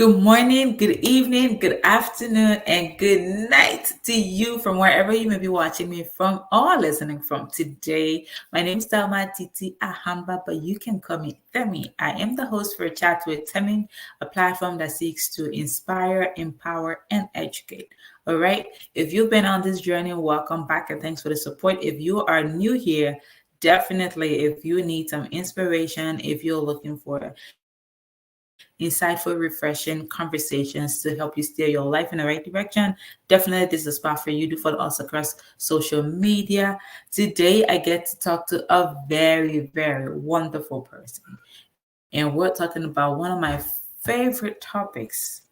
Good morning, good evening, good afternoon, and good night to you from wherever you may be watching me from or listening from today. My name is Thelma Titi Ahamba, but you can call me Themmy. I am the host for Chat with Themmy, a platform that seeks to inspire, empower, and educate. All right. If you've been on this journey, welcome back and thanks for the support. If you are new here, definitely, if you need some inspiration, if you're looking for insightful, refreshing conversations to help you steer your life in the right direction, definitely this is a spot for you to follow us across social media. Today, I get to talk to a very wonderful person, and we're talking about one of my favorite topics.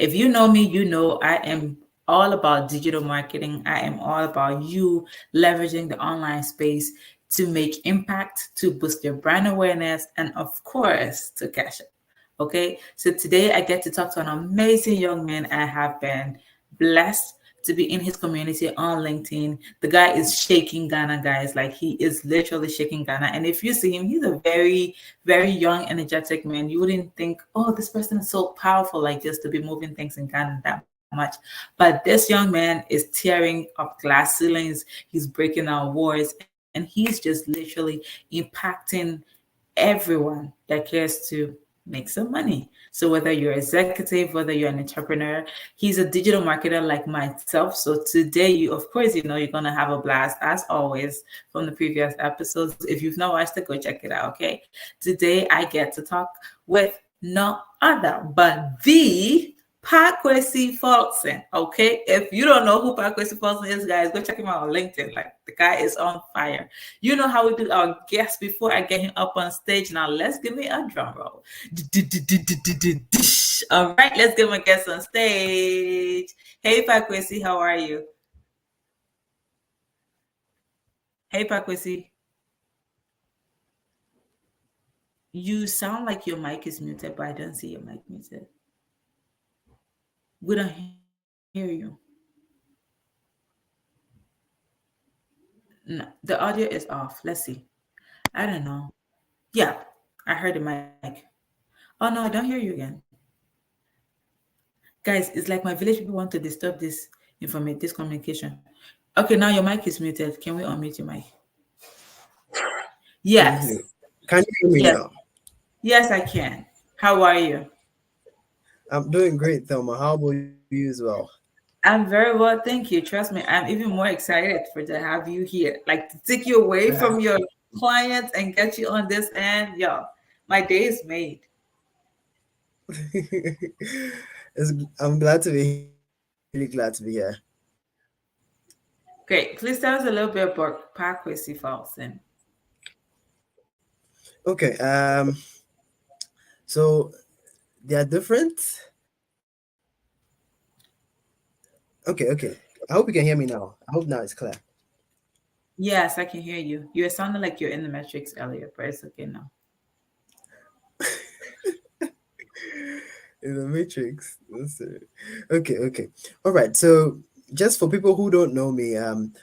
If you know me, you know I am all about digital marketing. I am all about you leveraging the online space to make impact, to boost your brand awareness, and of course, to cash it. Okay, so today I get to talk to an amazing young man. I have been blessed to be in his community on LinkedIn. The guy is shaking Ghana, guys. Like he is literally shaking Ghana. And if you see him, he's a very young, energetic man. You wouldn't think, oh, this person is so powerful like this to be moving things in Ghana that much. But this young man is tearing up glass ceilings. He's breaking down walls, and he's just literally impacting everyone that cares to make some money. So whether you're executive, whether you're an entrepreneur, he's a digital marketer like myself. So today, you of course, you're gonna have a blast as always from the previous episodes. If you've not watched it, go check it out. Okay. Today, I get to talk with no other but the Kwesi Folson. Okay. If you don't know who Kwesi Folson is, guys, go check him out on LinkedIn. Like the guy is on fire. You know how we do our guests before I get him up on stage. Now let's give me a drum roll. All right, let's give him a guest on stage. Hey Kwesi, how are you? Hey Kwesi. You sound like your mic is muted, but I don't see your mic muted. We don't hear you. No, the audio is off. Let's see. I don't know. Yeah, I heard the mic. Oh no, I don't hear you again. Guys, it's like my village people want to disturb this communication. Okay, now your mic is muted. Can we unmute your mic? Yes. Can you hear me Yes. now? Yes, I can. How are you? I'm doing great, Thelma. How about you as well? I'm very well, thank you. Trust me, I'm even more excited for to have you here. Like to take you away from your clients and get you on this end. Yo, my day is made. I'm glad to be here. Really glad to be here. Great. Please tell us a little bit about Kwesi Folson. Okay. So they are different. Okay. I hope you can hear me now. I hope now it's clear. Yes, I can hear you. You sounded like you're in the Matrix earlier, but it's okay now. In the Matrix. Okay. All right. So just for people who don't know me,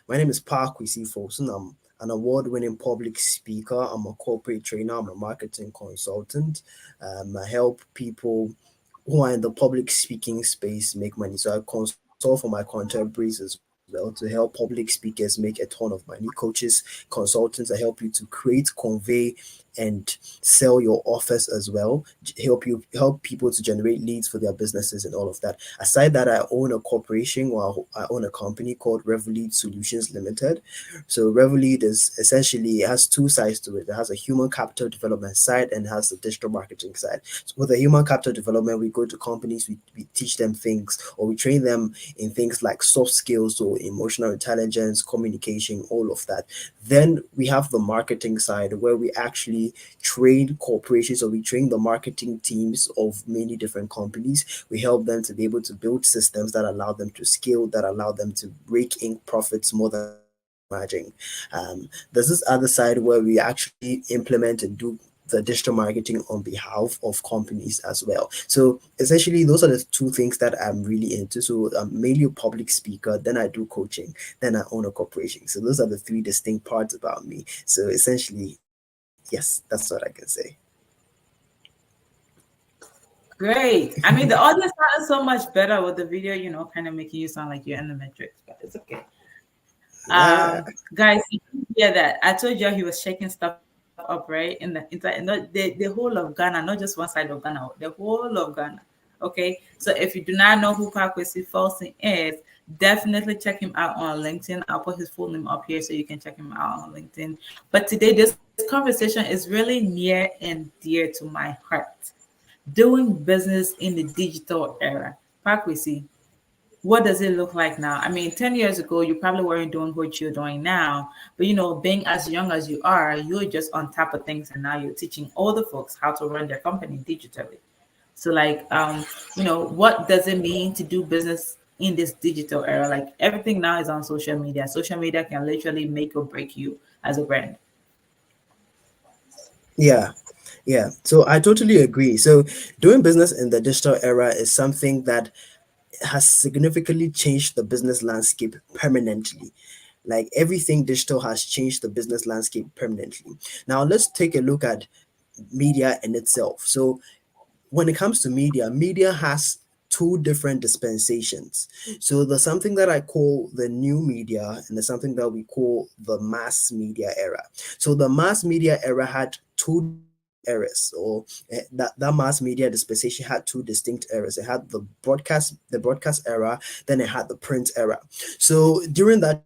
my name is Kwesi Folson. I'm an award-winning public speaker. I'm a corporate trainer. I'm a marketing consultant. I help people who are in the public speaking space make money. So I consult for my contemporaries as well to help public speakers make a ton of money. Coaches, consultants, I help you to create, convey, and sell your offers as well. Help people to generate leads for their businesses and all of that. Aside that, I own a corporation, or I own a company called Revolead Solutions Limited. So Revolead is essentially, it has two sides to it. It has a human capital development side and has a digital marketing side. So with the human capital development, we go to companies, we teach them things, or we train them in things like soft skills, so emotional intelligence, communication, all of that. Then we have the marketing side where we actually train corporations, or we train the marketing teams of many different companies. We help them to be able to build systems that allow them to scale, that allow them to rake in profits more than they can imagine. There's this other side where we actually implement and do the digital marketing on behalf of companies as well. So essentially, those are the two things that I'm really into. So I'm mainly a public speaker, then I do coaching, then I own a corporation. So those are the three distinct parts about me. So essentially, yes, that's what I can say. Great. I mean, the audio sounded so much better with the video, kind of making you sound like you're in the Matrix, but it's okay. Yeah, Guys, you can hear that. I told you he was shaking stuff up, right? In the entire, not the whole of Ghana, not just one side of Ghana, the whole of Ghana. Okay. So if you do not know who Kwesi Folson is, definitely check him out on LinkedIn. I'll put his full name up here so you can check him out on LinkedIn. But today, this conversation is really near and dear to my heart. Doing business in the digital era. Kwesi, what does it look like now? I mean, 10 years ago, you probably weren't doing what you're doing now. But, being as young as you are, you're just on top of things. And now you're teaching older folks how to run their company digitally. So, like, what does it mean to do business in this digital era? Like, everything now is on social media. Social media can literally make or break you as a brand. yeah, yeah. So I totally agree. So doing business in the digital era is something that has significantly changed the business landscape permanently. Like everything digital has changed the business landscape permanently. Now let's take a look at media in itself. So when it comes to media, media has two different dispensations. So there's something that I call the new media, and there's something that we call the mass media era. So the mass media era had two distinct eras, or that mass media dispensation had two distinct eras. It had the broadcast era, then it had the print era. So during the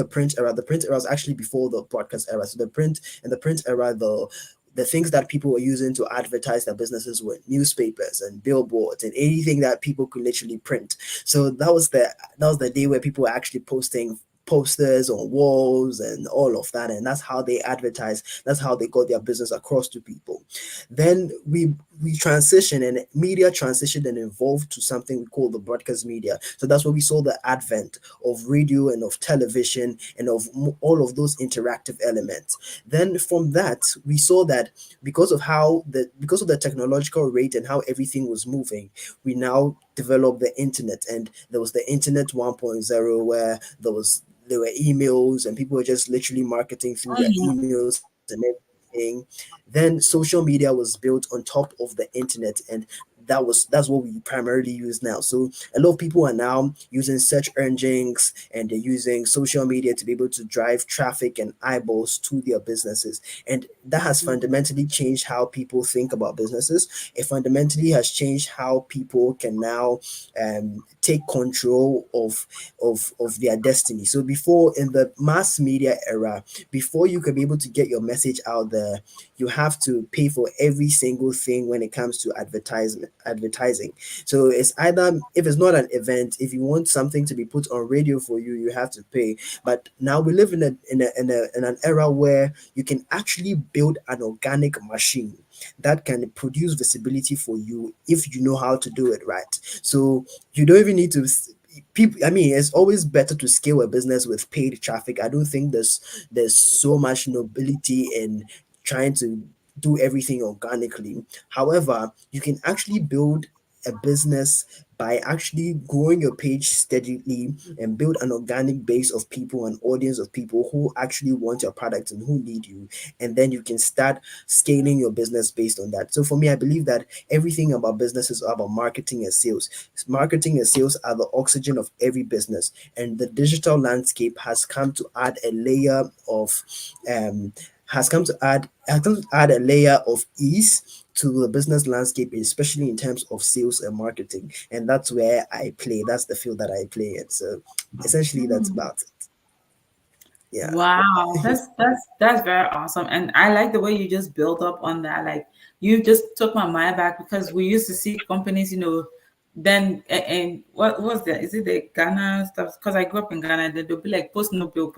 print era was actually before the broadcast era. So the print era, the things that people were using to advertise their businesses were newspapers and billboards and anything that people could literally print. So that was the day where people were actually posting posters on walls and all of that, and that's how they advertise, that's how they got their business across to people. Then we transitioned, and media transitioned and evolved to something we call the broadcast media. So that's where we saw the advent of radio and of television and of all of those interactive elements. Then from that, we saw that because of the technological rate and how everything was moving, we now developed the internet, and there was the internet 1.0, where there were emails and people were just literally marketing through their Mhm. emails and everything. Then social media was built on top of the internet, and that's what we primarily use now. So a lot of people are now using search engines, and they're using social media to be able to drive traffic and eyeballs to their businesses. And that has fundamentally changed how people think about businesses. It fundamentally has changed how people can now take control of their destiny. So before, in the mass media era, before you could be able to get your message out there, you have to pay for every single thing when it comes to advertising. So it's either, if it's not an event, if you want something to be put on radio for you, you have to pay. But now we live in an era where you can actually build an organic machine that can produce visibility for you if you know how to do it right. So you don't even need to people. I mean, it's always better to scale a business with paid traffic. I don't think there's so much nobility in trying to do everything organically. However, you can actually build a business by actually growing your page steadily and build an organic base of people, an audience of people who actually want your product and who need you. And then you can start scaling your business based on that. So for me, I believe that everything about business is about marketing and sales. Marketing and sales are the oxygen of every business. And the digital landscape um, has come to add a layer of ease to the business landscape, especially in terms of sales and marketing. And that's where I play. That's the field that I play in. So essentially, that's about it. Yeah. Wow, that's very awesome, and I like the way you just built up on that. Like you just took my mind back because we used to see companies, then and what was that? Is it the Ghana stuff? Because I grew up in Ghana, they'll be like post no bill.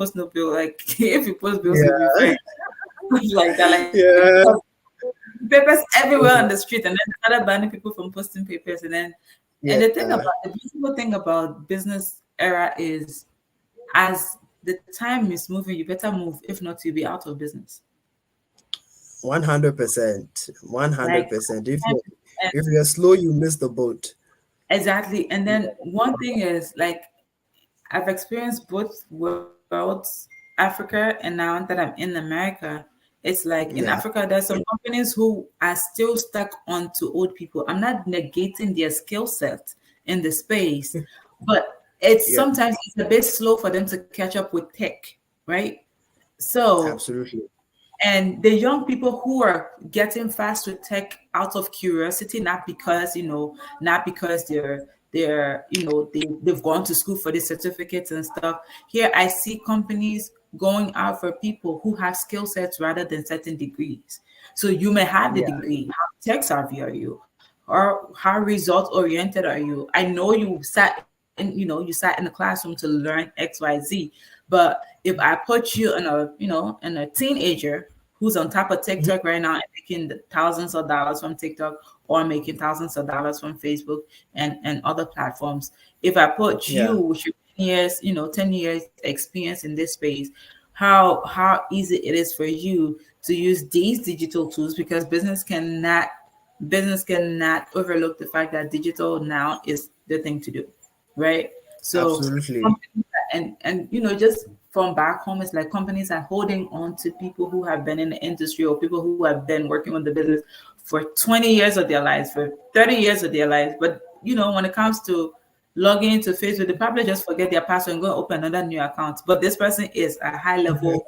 Like if you post bills, you'll be Yeah. fine. Like that, like Yeah. papers everywhere on the Mhm. street, and then started banning people from posting papers, and Yeah. the beautiful thing about business era is as the time is moving, you better move. If not, you'll be out of business. 100%. Like 100%. and If you're slow, you miss the boat. exactly. And then one thing is like I've experienced both worlds, Africa and now that I'm in America. It's like in Yeah. Africa, there's some companies who are still stuck onto old people. I'm not negating their skill set in the space, but it's Yeah. sometimes it's a bit slow for them to catch up with tech, right? So Absolutely. and the young people who are getting fast with tech out of curiosity, not because not because they're they've gone to school for the certificates and stuff. Here I see companies going out for people who have skill sets rather than certain degrees. So you may have the Yeah. degree. How tech savvy are you? Or how result oriented are you? I know you sat in the classroom to learn XYZ, but if I put you in in a teenager who's on top of Mhm. TikTok right now and making thousands of dollars from TikTok or making thousands of dollars from Facebook and other platforms, if I put you Yeah. with your 10 years, 10 years experience in this space, how easy it is for you to use these digital tools, because business cannot overlook the fact that digital now is the thing to do, right? So Absolutely. companies and just from back home, it's like companies are holding on to people who have been in the industry or people who have been working on the business for 20 years of their lives, for 30 years of their lives. But when it comes to logging into Facebook, they probably just forget their password and go open another new account. But this person is a high level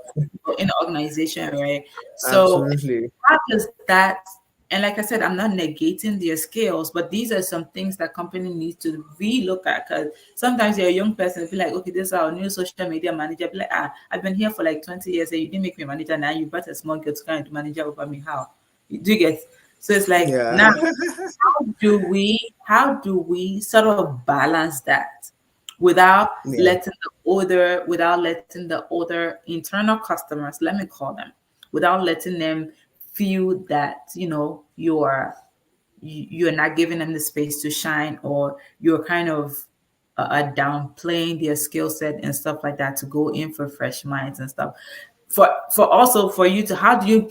in the organization, right? So Absolutely. how does that, and like I said, I'm not negating their skills, but these are some things that company needs to relook at, because sometimes you're a young person, be like, okay, this is our new social media manager. Be like, I've been here for like 20 years and you didn't make me manager. Now you brought a small girl to kind of manager over me. How? Do you get? So it's like Yeah. now, how do we sort of balance that without Yeah. letting the older internal customers, let me call them, without letting them feel that you're not giving them the space to shine, or you're kind of downplaying their skill set and stuff like that to go in for fresh minds and stuff. For also for you to, how do you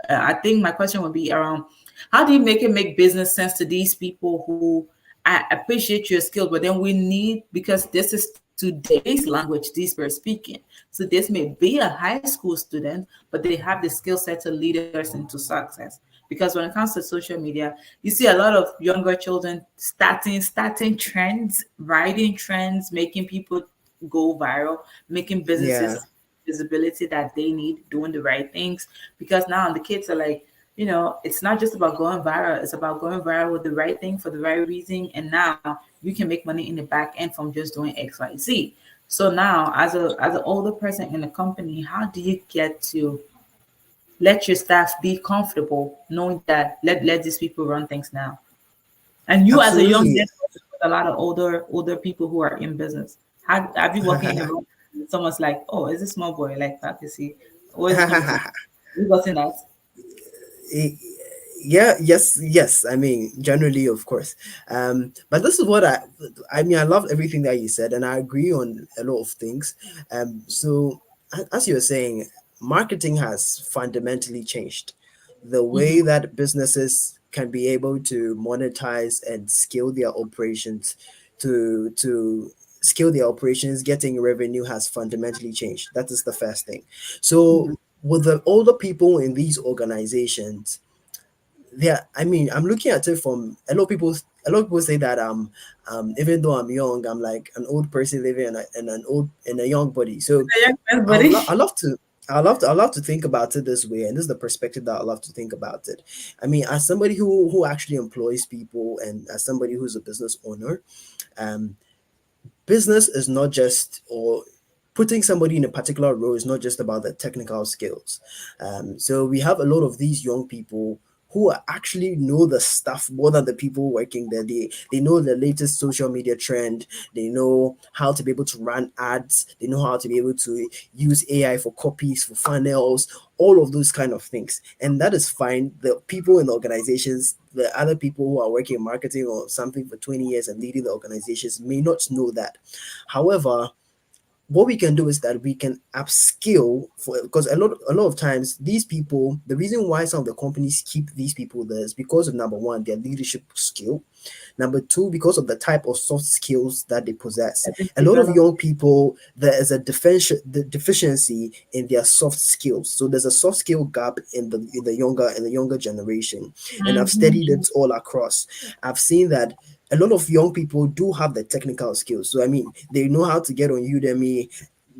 I think my question would be around, how do you make business sense to these people who, I appreciate your skill, but then we need, because this is today's language these people are speaking. So this may be a high school student, but they have the skill set to lead us into success. Because when it comes to social media, you see a lot of younger children starting trends, writing trends, making people go viral, making Yeah. businesses visibility that they need, doing the right things. Because now the kids are like, it's not just about going viral, it's about going viral with the right thing for the right reason. And now you can make money in the back end from just doing XYZ. So now, as an older person in a company, how do you get to let your staff be comfortable knowing that let these people run things now? And you as a young Absolutely. man with a lot of older people who are in business, have you walking in the room, someone's like, oh, is this small boy like that? You see, where's he coming from? You gotten that? Y- yeah, yes, yes, I mean, generally, of course. But this is what I mean, I love everything that you said, and I agree on a lot of things. So as you're saying, marketing has fundamentally changed. The way Mm-hmm. that businesses can be able to monetize and scale their operations, to scale their operations, getting revenue has fundamentally changed. That is the first thing. So with the older people in these organizations, yeah, I mean, I'm looking at it from a lot of people say that even though I'm young, I'm like an old person living in a young body. So A young man's I would body. I love to I love to think about it this way, and this is the perspective that I love to think about it. I mean, as somebody who actually employs people, and as somebody who's a business owner, um business is not just, or putting somebody in a particular role is not just about the technical skills. So we have a lot of these young people who actually know the stuff more than the people working there. They know the latest social media trend. They know how to be able to run ads. They know how to be able to use AI for copies, for funnels, all of those kind of things. And that is fine. The people in the organizations, the other people who are working in marketing or something for 20 years and leading the organizations may not know that. However, what we can do is that we can upskill, for because a lot of times these people, the reason why some of the companies keep these people there is because of, number one, their leadership skill. Number two, because of the type of soft skills that they possess. I think A lot of develop. young people, there is a deficiency in their soft skills. So there's a soft skill gap in the younger generation, and I've studied Mhm. it all across. I've seen that a lot of young people do have the technical skills. So I mean, they know how to get on Udemy,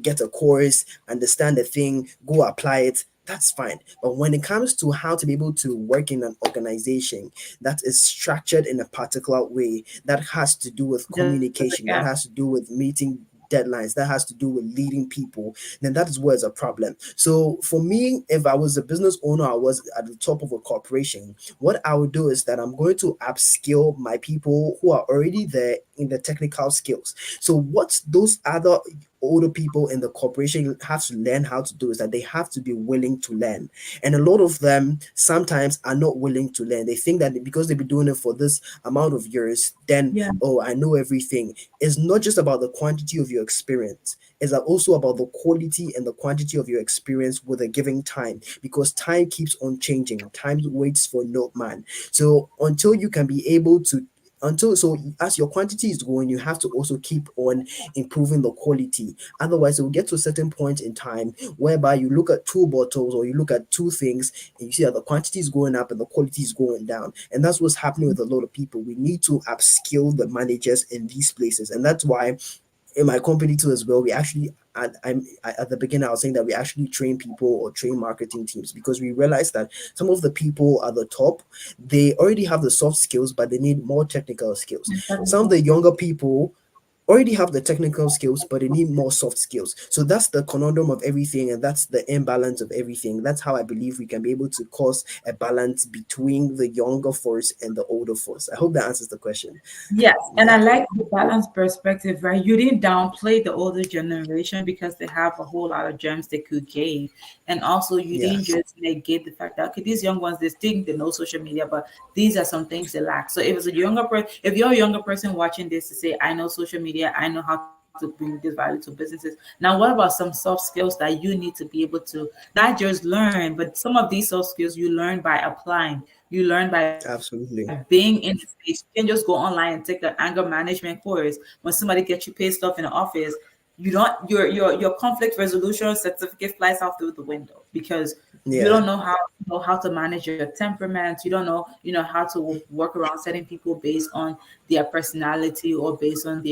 get a course, understand the thing, go apply it. That's fine. But when it comes to how to be able to work in an organization that is structured in a particular way, that has to do with There's a gap. communication, that has to do with meeting deadlines, that has to do with leading people, then that is where it's a problem. So for me, if I was a business owner, I was at the top of a corporation, what I would do is that I'm going to upskill my people who are already there in the technical skills. So what those other older people in the corporation have to learn how to do is that they have to be willing to learn. And a lot of them sometimes are not willing to learn. They think that because they've been doing it for this amount of years, then, Yeah. oh, I know everything. It's not just about the quantity of your experience, it's also about the quality and the quantity of your experience with a given time, because time keeps on changing. Time waits for no man. So until you can be able to, until, so as your quantity is going, you have to also keep on improving the quality. Otherwise, it will get to a certain point in time whereby you look at two bottles or you look at two things and you see that the quantity is going up and the quality is going down. And that's what's happening with a lot of people. We need to upskill the managers in these places. And that's why in my company too as well, we actually, at the beginning I was saying that we actually train people or train marketing teams, because we realize that some of the people at the top, they already have the soft skills but they need more technical skills. And Some of technical the skills. younger people already have the technical skills but they need more soft skills. So that's the conundrum of everything, and that's the imbalance of everything. That's how I believe we can be able to cause a balance between the younger force and the older force. I hope that answers the question. Yes, and I Yeah. like the balanced perspective, right? You didn't downplay the older generation because they have a whole lot of gems they could give. And also, you Yeah. didn't just negate the fact that, okay, these young ones, they think they know social media, but these are some things they lack. So if it's a younger person, if you're a younger person watching this to say, I know social media, I know how to bring this value to businesses. Now, what about some soft skills that you need to be able to not just learn, but some of these soft skills you learn by applying. You learn by being in the Absolutely. space. You can just go online and take an anger management course. When somebody gets you pissed off in the office, you don't your conflict resolution certificate flies out through the window because you don't Yeah. know how to manage your temperament. You don't know how to work around certain people based on their personality or based on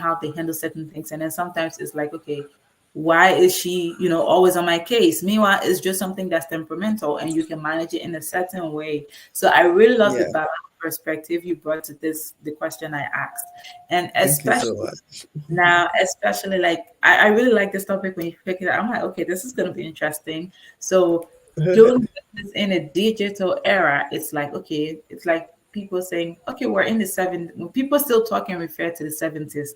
how they handle certain things. And then sometimes it's like, okay, why is she always on my case? Meanwhile, it's just something that's temperamental and you can manage it in a certain way. So I really love the Yeah. balance perspective you brought to the question I asked. And Thank you so especially much. now, especially like I really like this topic when you pick it up. I'm like, okay, this is gonna be interesting. So doing business in a digital era, it's like, okay, it's like people saying, okay, we're in the seven when people still talk and refer to the 70s,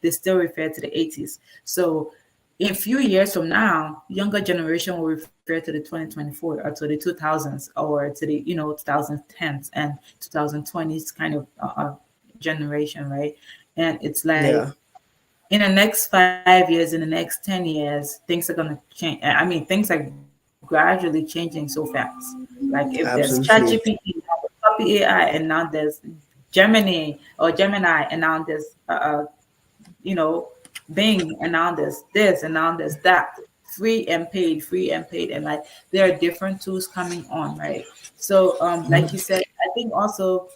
they still refer to the 80s. So in a few years from now, younger generation will refer to the 2024 or to the 2000s or to the 2010s and 2020s kind of generation, right? And it's like Yeah. in the next 5 years, in the next 10 years, things are gonna change. I mean, things are gradually changing so fast. Like if there's ChatGPT, Absolutely. now there's Copy AI, and now there's Gemini or Gemini, and now there's you know, Bing, and now there's this, and now there's that. Free and paid, and like there are different tools coming on, right? So, like you Mhm. said, I think also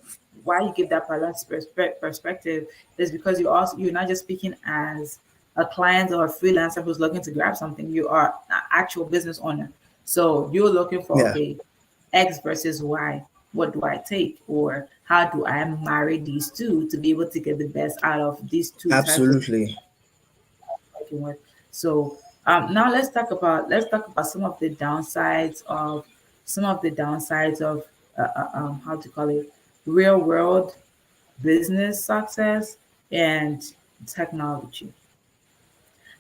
why you give that balanced perspective is because you're not just speaking as a client or a freelancer who's looking to grab something. You are an actual business owner, so you're looking for, Yeah. okay, X versus Y. What do I take, or how do I marry these two to be able to get the best out of these two types of Absolutely. working with? So now let's talk about some of the downsides of how to call it, real world business success and technology.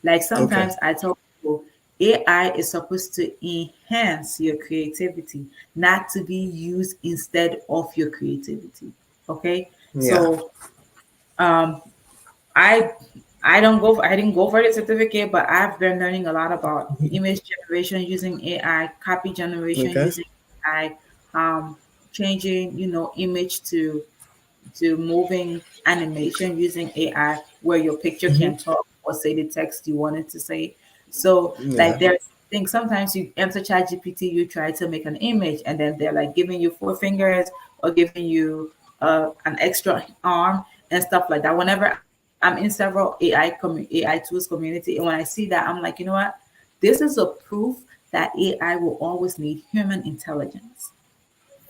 Like sometimes Okay. I tell people AI is supposed to enhance your creativity, not to be used instead of your creativity. Okay. Yeah. So um I I didn't go for the certificate, but I've been learning a lot about image generation using AI, copy generation Okay. using AI, changing, image to moving animation using AI where your picture Hmm. can talk or say the text you wanted to say. So Yeah. like there's things sometimes you enter ChatGPT, you try to make an image and then they're like giving you four fingers or giving you an extra arm and stuff like that. Whenever I'm in several AI tools community and when I see that, I'm like, you know what? This is a proof that AI will always need human intelligence.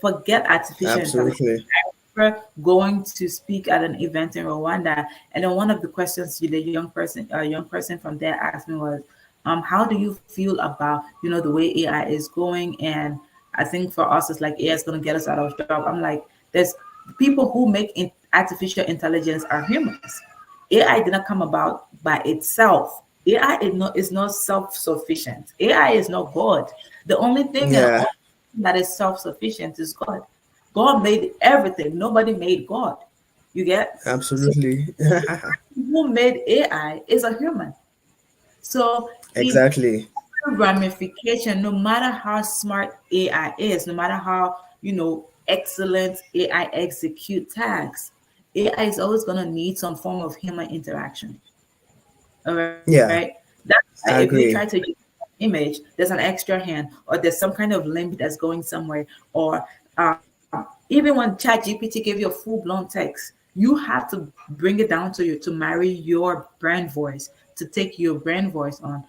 Forget artificial intelligence. Absolutely. Remember going to speak at an event in Rwanda, and then one of the questions the young person from there asked me was, how do you feel about the way AI is going? And I think for us, it's like AI is going to get us out of job. I'm like, there's people who make artificial intelligence are humans. AI did not come about by itself. AI is not self-sufficient. AI is not God. The only thing Yeah. that is self-sufficient is God. God made everything. Nobody made God. You get? So Absolutely. who made AI is a human. So in Exactly. every ramification, no matter how smart AI is, no matter how excellent AI execute tasks, AI is always going to need some form of human interaction. All right. Yeah. That's why if you try I to use agree. an image, there's an extra hand, or there's some kind of limb that's going somewhere, or even when ChatGPT give you a full blown text, you have to bring it down to you to marry your brand voice to take your brand voice on.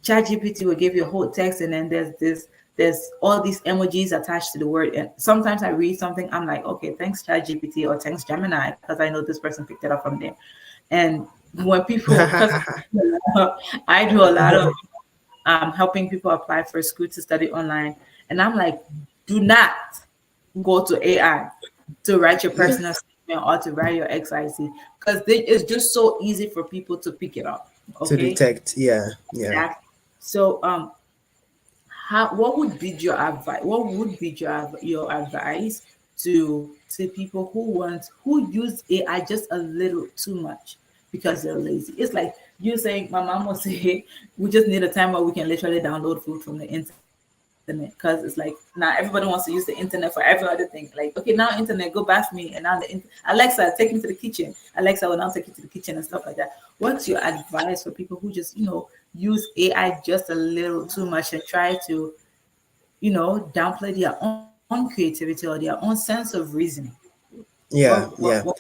ChatGPT will give you a whole text, and then there's all these emojis attached to the word. And sometimes I read something, I'm like, okay, thanks ChatGPT or thanks Gemini, because I know this person picked it up from there. And when people, because I do a lot of helping people apply for school to study online, and I'm like, do not go to AI to write your personal statement or to write your XIC because it's just so easy for people to pick it up. To Okay, detect. Yeah. Yeah. exactly. So how what would be your advice? What would be your advice to people who use AI just a little too much because they're lazy? It's like you saying, my mom would say, we just need a time where we can literally download food from the internet because it's like now everybody wants to use the internet for every other thing. Like, okay, now internet, go bath me, and now Alexa, take me to the kitchen. Alexa will now take you to the kitchen and stuff like that. What's your advice for people who just use AI just a little too much and try to downplay their own creativity or their own sense of reasoning? Yeah. What Yeah.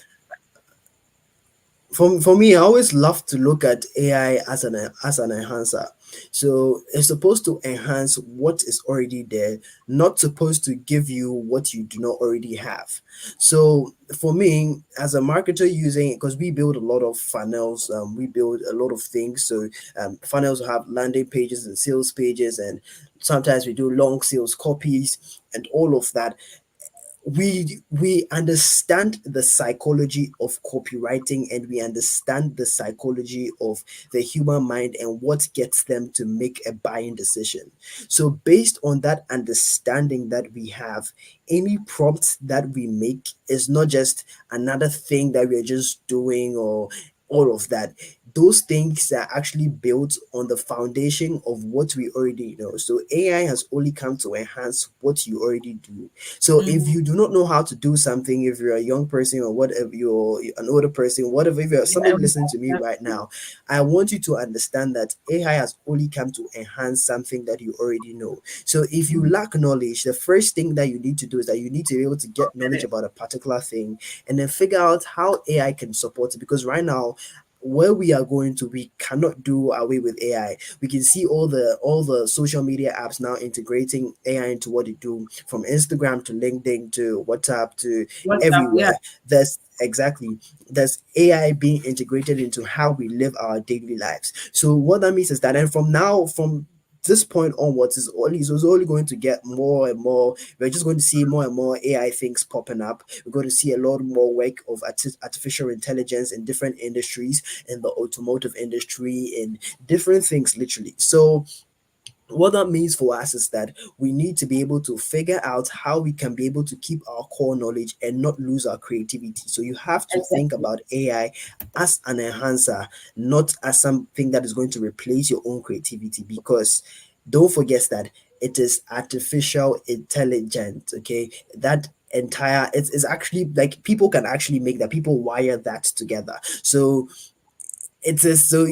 For me, I always love to look at AI as an enhancer. So it's supposed to enhance what is already there, not supposed to give you what you do not already have. So for me, as a marketer using, because we build a lot of funnels, we build a lot of things. So funnels have landing pages and sales pages, and sometimes we do long sales copies and all of that. We understand the psychology of copywriting, and we understand the psychology of the human mind and what gets them to make a buying decision. So based on that understanding that we have, any prompt that we make is not just another thing that we're just doing or all of that. Those things are actually built on the foundation of what we already know. So AI has only come to enhance what you already do. So if Mhm. you do not know how to do something, if you're a young person or whatever, you're an older person, whatever, if you're somebody listening to me right now, I want you to understand that AI has only come to enhance something that you already know. So if you Mhm. lack knowledge, the first thing that you need to do is that you need to be able to get knowledge about a particular thing and then figure out how AI can support it. Because right now, where we are going to, we cannot do away with AI. We can see all the social media apps now integrating AI into what they do, from Instagram to LinkedIn to WhatsApp to WhatsApp, yeah. everywhere. There's exactly there's AI being integrated into how we live our daily lives. So what that means is that, and from this point onwards, is only going to get more and more. We're just going to see more and more AI things popping up. We're going to see a lot more work of artificial intelligence in different industries, in the automotive industry, in different things, literally. So What that means for us is that we need to be able to figure out how we can be able to keep our core knowledge and not lose our creativity. So you have to think Exactly. about AI as an enhancer, not as something that is going to replace your own creativity, because don't forget that it is artificial intelligence. Okay, that entire it's actually like people can actually make that, people wire that together. So it is so,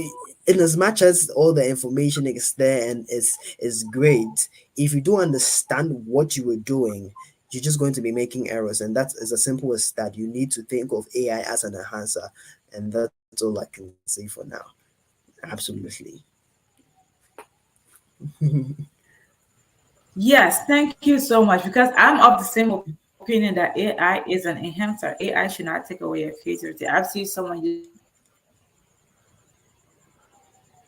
in as much as all the information is there and is great, if you don't understand what you were doing, you're just going to be making errors. And that's as simple as that. You need to think of AI as an enhancer, and that's all I can say for now. Absolutely. Yes, thank you so much. Because I'm of the same opinion that AI is an enhancer. AI should not take away your creativity. I've seen someone use AI to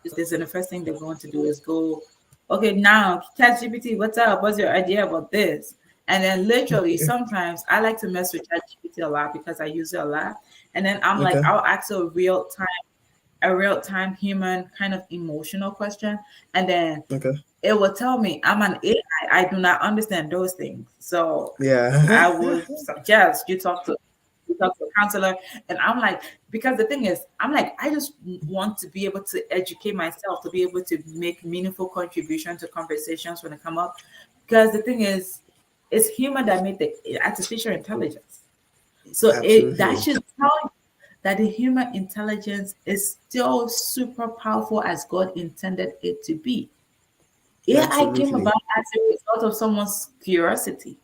create this, and the first thing they're going to do is go, okay, now ChatGPT, what's up? What's your idea about this? And then literally sometimes I like to mess with ChatGPT a lot because I use it a lot. And then I'm like, Okay. I'll ask a real time human kind of emotional question, and then Okay. it will tell me I'm an AI. I do not understand those things. So Yeah. I would suggest you talk to a counselor. And I'm like, because the thing is, I'm like, I just want to be able to educate myself, to be able to make meaningful contribution to conversations when they come up. Because the thing is, it's human that made the artificial intelligence. So it that Absolutely. should tell you that the human intelligence is still super powerful as God intended it to be. AI came Absolutely. about as a result of someone's curiosity.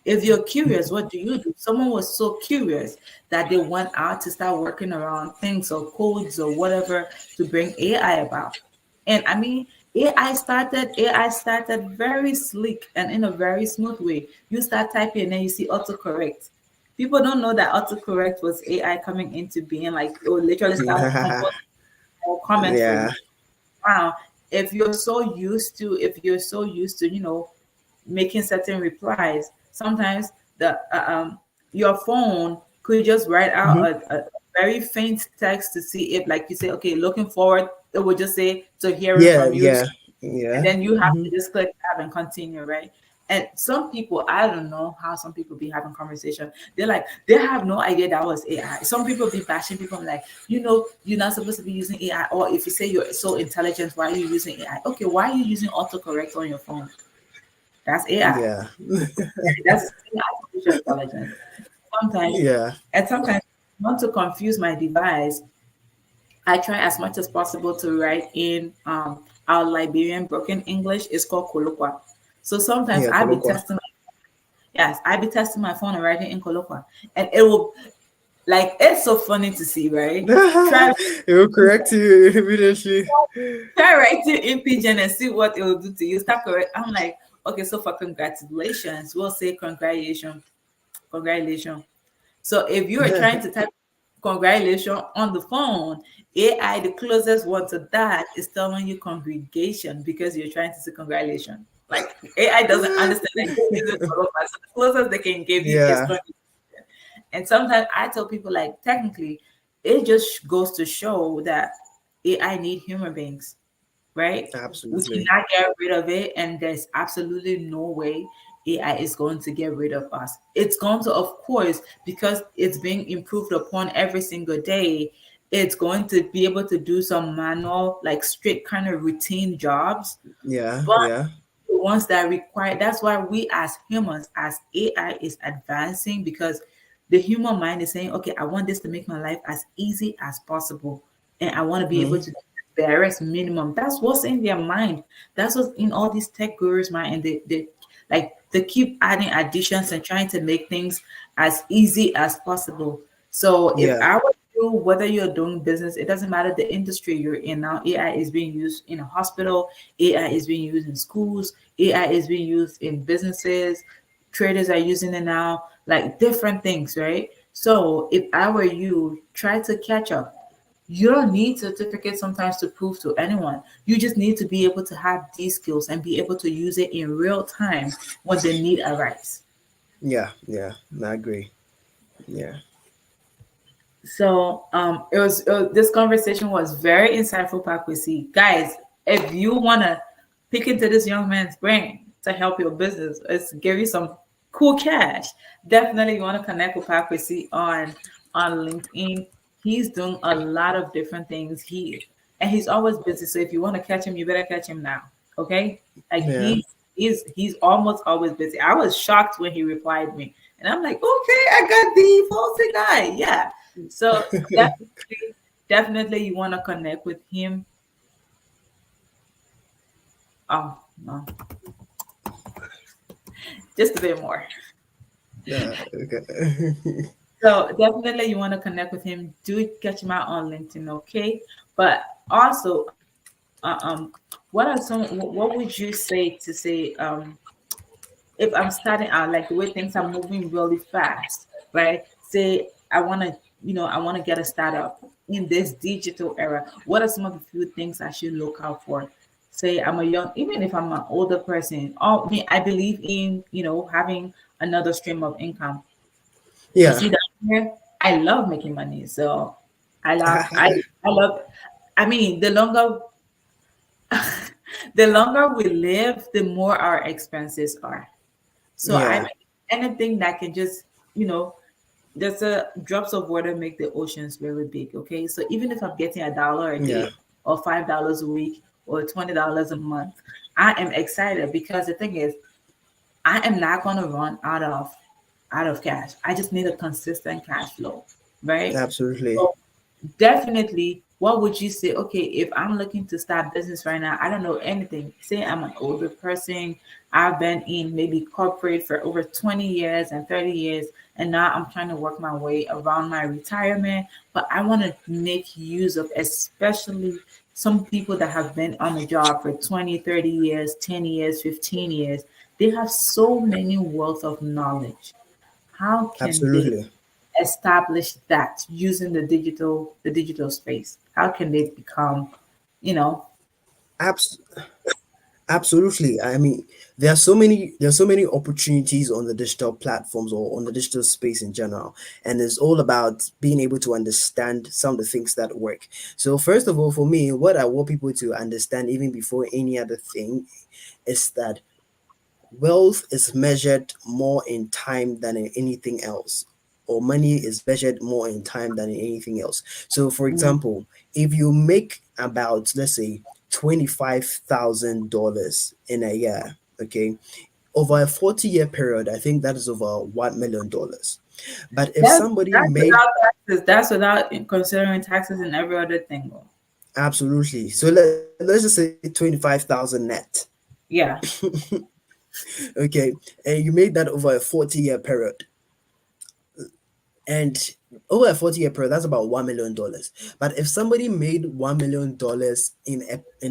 If you're curious, what do you do? Someone was so curious that they went out to start working around things or codes or whatever to bring AI about. And I mean, AI started very sleek and in a very smooth way. You start typing and then you see autocorrect. People don't know that autocorrect was AI coming into being, like it will literally start composing or comment for Yeah. you. Wow. If you're so used to, making certain replies, sometimes the your phone could just write out Mhm. a very faint text to see if, like you say, okay, looking forward, it would just say to hearing Yeah. from you. Yeah. And Yeah. then you have to Mhm. just click tab and continue, right? And some people, I don't know how some people be having conversation. They're like, they have no idea that was AI. Some people be bashing people like, you're not supposed to be using AI. Or if you say you're so intelligent, why are you using AI? Okay, why are you using autocorrect on your phone? That's AI. Yeah. That's still artificial intelligence. Sometimes, Yeah. and sometimes, not to confuse my device, I try as much as possible to write in our Liberian broken English. It's called Kolokwa. So sometimes Yeah. Kolokwa. I be testing my phone and writing in Kolokwa, and it will, like, it's so funny to see, right? Try It will correct you immediately. try writing in pigeon and see what it will do to you. Start correct. I'm like, okay, so for congratulations, we'll say congratulations, congratulations. So if you are trying to type congratulations on the phone, AI, the closest one to that, is telling you congregation because you're trying to say congratulations. Like, AI doesn't understand that you're using Corolla. So the closest they can give you is Yeah. congregation. And sometimes I tell people, like, technically, it just goes to show that AI need human beings, right? We Absolutely. cannot get rid of it, and there's absolutely no way AI is going to get rid of us. It's going to, of course, because it's being improved upon every single day, it's going to be able to do some manual, like strict kind of routine jobs. Yeah. But Yeah. the ones that require, that's why we as humans, as AI is advancing, because the human mind is saying, okay, I want this to make my life as easy as possible. And I want to be able Mhm. to do the barest minimum. That's what's in their mind. That's what's in all these tech gurus' mind. And they keep adding additions and trying to make things as easy as possible. So if Yeah. I were you, whether you're doing business, it doesn't matter the industry you're in now. AI is being used in a hospital, AI is being used in schools, AI is being used in businesses, traders are using it now, like different things, right? So if I were you, try to catch up. You don't need certificates sometimes to prove to anyone. You just need to be able to have these skills and be able to use it in real time when the need arises. Yeah. Yeah. I agree. Yeah. So this conversation was very insightful, Pakwesi. Guys, if you wanna peek into this young man's brain to help your business. It's give you some cool cash. Definitely you want to connect with Pakwesi on LinkedIn. He's doing a lot of different things. He's always busy. So if you want to catch him, you better catch him now. Okay? Like Yeah. he's almost always busy. I was shocked when he replied me. And I'm like, okay, I got the Folson guy. Yeah. So definitely you want to connect with him. Oh no, just a bit more. Yeah. Okay. So definitely you want to connect with him. Do catch him out on LinkedIn, okay? But also, what are some? What would you say to say if I'm starting out, like the way things are moving really fast, right? Say I want to, I want to get a startup in this digital era. What are some of the few things I should look out for? Say I'm a young, even if I'm an older person, me, I believe in, having another stream of income. You Yeah. see that here? I love making money. So I love, I mean, the longer we live, the more our expenses are. So Yeah. anything that can just, you know, there's a drops of water make the oceans really big. Okay. So even if I'm getting $1 a Yeah. day or $5 a week or $20 a month, I am excited because the thing is, I am not gonna run out of cash. I just need a consistent cash flow. Right. Absolutely. So definitely, what would you say? Okay, if I'm looking to start business right now, I don't know anything. Say I'm an older person, I've been in maybe corporate for over 20 years and 30 years, and now I'm trying to work my way around my retirement. But I want to make use of, especially some people that have been on the job for 20, 30 years, 10 years, 15 years. They have so many wealth of knowledge. How can they Absolutely. establish that using the digital space? How can they become, you know, Abs- Absolutely. I mean, there are so many opportunities on the digital platforms or on the digital space in general, and it's all about being able to understand some of the things that work. So first of all, for me, what I want people to understand even before any other thing is that wealth is measured more in time than in anything else, or money is measured more in time than in anything else. So, for mm, example, if you make about, let's say, $25,000 in a year, okay, over a 40-year period, I think that is over $1 million. But if somebody that's made without taxes. That's without considering taxes and every other thing. absolutely, so let's just say 25,000 net, Yeah. okay, and you made that over a 40-year period. And over a 40-year period, that's about $1 million. But if somebody made $1 million in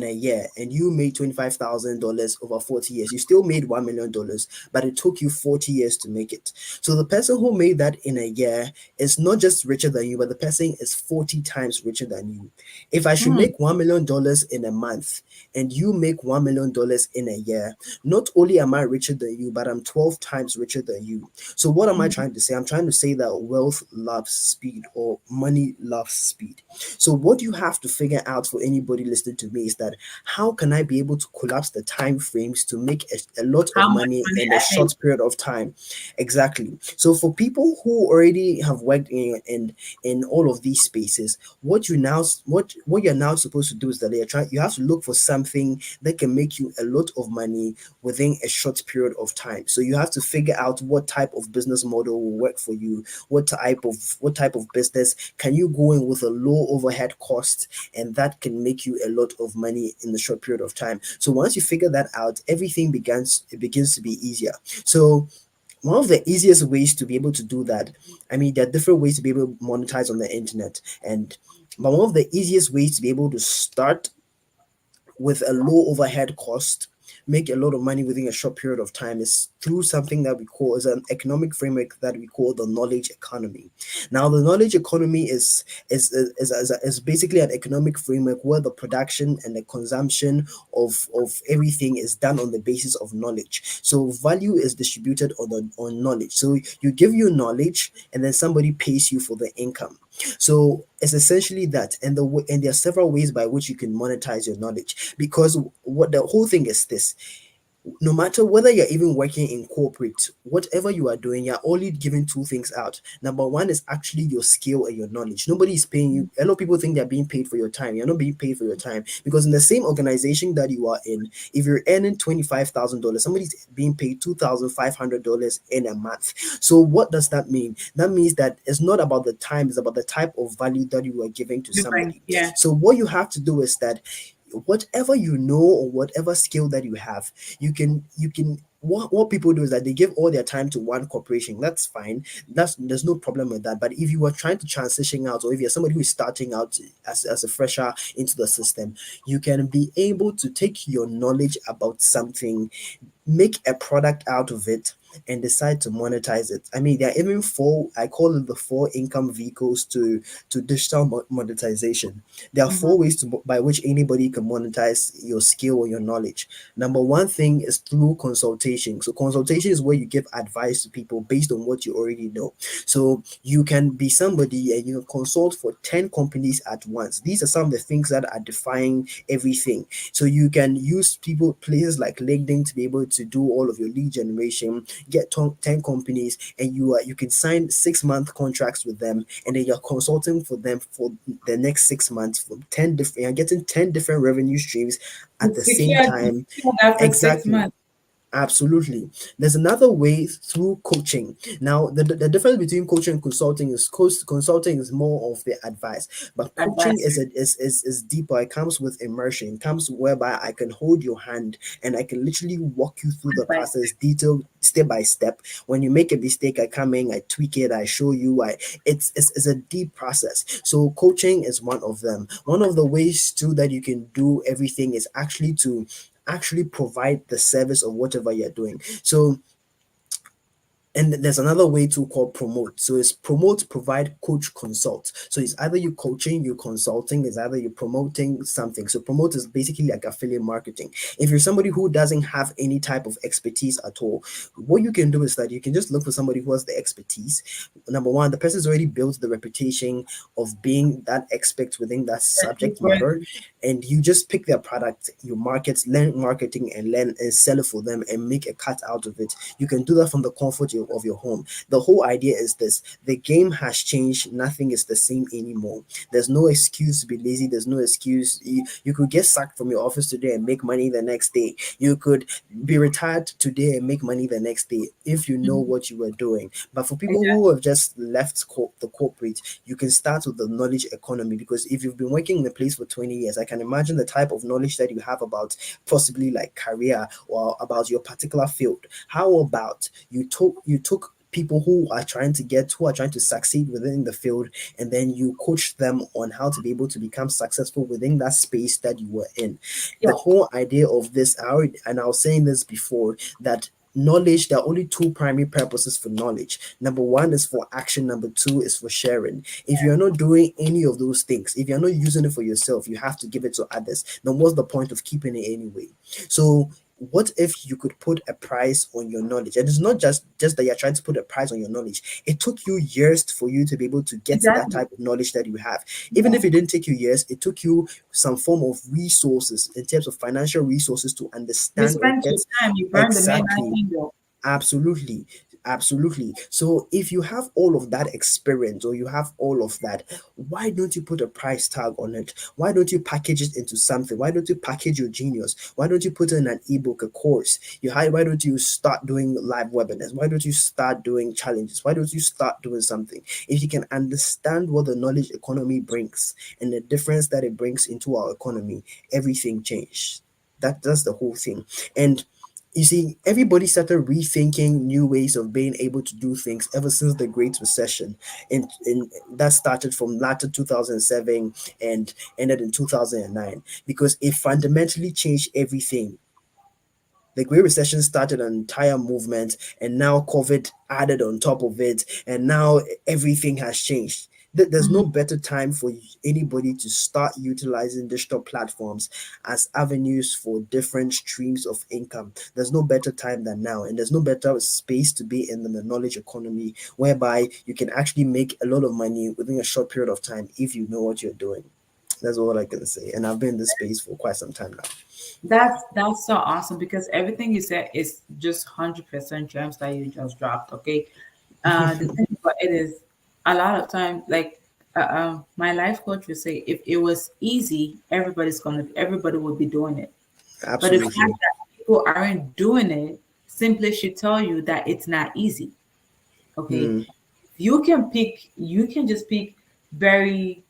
a year and you made $25,000 over 40 years, you still made $1 million, but it took you 40 years to make it. So the person who made that in a year is not just richer than you, but the person is 40 times richer than you. If I should Hmm. make $1 million in a month and you make $1 million in a year, not only am I richer than you, but I'm 12 times richer than you. So what am I trying to say? I'm trying to say that wealth loves speed, or money loves speed. So what you have to figure out for anybody listening to me is that how can I be able to collapse the time frames to make a lot of How much money money in a I make? short period of time? Exactly. So for people who already have worked in all of these spaces, what you're now supposed to do is that you have to look for something that can make you a lot of money within a short period of time. So you have to figure out what type of business model will work for you. What type of business can you go in with a low overhead cost, and that can make you a lot of money in a short period of time. So once you figure that out, everything begins to be easier. So one of the easiest ways to be able to do that, I mean, there are different ways to be able to monetize on the internet, and but one of the easiest ways to be able to start with a low overhead cost, make a lot of money within a short period of time, is through something that we call is an economic framework that we call the knowledge economy. Now, the knowledge economy is basically an economic framework where the production and the consumption of everything is done on the basis of knowledge. So value is distributed on knowledge. So you give you knowledge, and then somebody pays you for the income. So it's essentially that, and and there are several ways by which you can monetize your knowledge, because what the whole thing is this: no matter whether you're even working in corporate, whatever you are doing, you're only giving two things out. Number one is actually your skill and your knowledge. Nobody is paying you. A lot of people think they're being paid for your time. You're not being paid for your time, because in the same organization that you are in, if you're earning $25,000, somebody's being paid $2,500 in a month. So what does that mean? That means that it's not about the time; it's about the type of value that you are giving to Different. somebody. Yeah. So what you have to do is that whatever you know or whatever skill that you have, you can what people do is that they give all their time to one corporation. That's fine. There's no problem with that. But if you are trying to transition out, or if you're somebody who is starting out as a fresher into the system, you can be able to take your knowledge about something, make a product out of it, and decide to monetize it. I mean, there are even four, I call it the four income vehicles to digital monetization. There are Mm-hmm. four ways by which anybody can monetize your skill or your knowledge. Number one thing is through consultation. So consultation is where you give advice to people based on what you already know. So you can be somebody and you can consult for 10 companies at once. These are some of the things that are defying everything. So you can use people places like LinkedIn to be able to do all of your lead generation, get 10 companies, and you can sign 6-month contracts with them, and then you're consulting for them for the next 6 months for 10 different, you're getting 10 different revenue streams at the same You time. secured that for six Exactly. months. Absolutely. There's another way through coaching. Now, the difference between coaching and consulting is consulting is more of the advice, but coaching is, Advisory. a, is deeper. It comes with immersion. It comes whereby I can hold your hand and I can literally walk you through the Advice. process, detailed step by step. When you make a mistake, I come in, I tweak it, I show you. It's a deep process. So coaching is one of them. One of the ways too that you can do everything is actually to actually provide the service of whatever you're doing. So, and there's another way to call promote. So it's promote, provide, coach, consult. So it's either you coaching, you consulting, it's either you're promoting something. So promote is basically like affiliate marketing. If you're somebody who doesn't have any type of expertise at all, what you can do is that you can just look for somebody who has the expertise. Number one, the person's already built the reputation of being that expert within that subject matter, Trustworthy. and you just pick their product, you market, learn marketing, and learn and sell it for them and make a cut out of it. You can do that from the comfort of your home. The whole idea is this: the game has changed, nothing is the same anymore. There's no excuse to be lazy, there's no excuse. You could get sacked from your office today and make money the next day. You could be retired today and make money the next day if you know Mhm. what you were doing. But for people Exactly. who have just left the corporate, you can start with the knowledge economy, because if you've been working in a place for 20 years, I can imagine the type of knowledge that you have about possibly like career or about your particular field. How about you took people who are trying to succeed within the field, and then you coach them on how to be able to become successful within that space that you were in. Yeah. The whole idea of this, and I was saying this before, that knowledge, there are only two primary purposes for knowledge. Number one is for action, number two is for sharing. If you're not doing any of those things, if you're not using it for yourself, you have to give it to others, then what's the point of keeping it anyway? So what if you could put a price on your knowledge? And it's not just that you're trying to put a price on your knowledge. It took you years for you to be able to get that Exactly. type of knowledge that you have. Even Yeah. if it didn't take you years, it took you some form of resources, in terms of financial resources, to You understand or spent your get time, you burned the midnight exactly. candle. Absolutely. Absolutely. So if you have all of that experience, or you have all of that, why don't you put a price tag on it? Why don't you package it into something? Why don't you package your genius? Why don't you put in an ebook, a course? Why don't you start doing live webinars? Why don't you start doing challenges? Why don't you start doing something? If you can understand what the knowledge economy brings and the difference that it brings into our economy, everything changed. That's the whole thing. And you see, everybody started rethinking new ways of being able to do things ever since the Great Recession, and that started from latter 2007 and ended in 2009, because it fundamentally changed everything. The Great Recession started an entire movement, and now COVID added on top of it, and now everything has changed. There's no Mhm. better time for anybody to start utilizing digital platforms as avenues for different streams of income. There's no better time than now, and there's no better space to be in than the knowledge economy, whereby you can actually make a lot of money within a short period of time if you know what you're doing. That's all I can say. And I've been in this space for quite some time now. That's so awesome because everything you said is just 100% gems that you just dropped. Okay, the thing about it is a lot of time, like my life coach would say, if it was easy, everybody would be doing it. But the fact Absolutely. that people aren't doing it simply should tell you that it's not easy. Okay, Hmm. you can just pick very,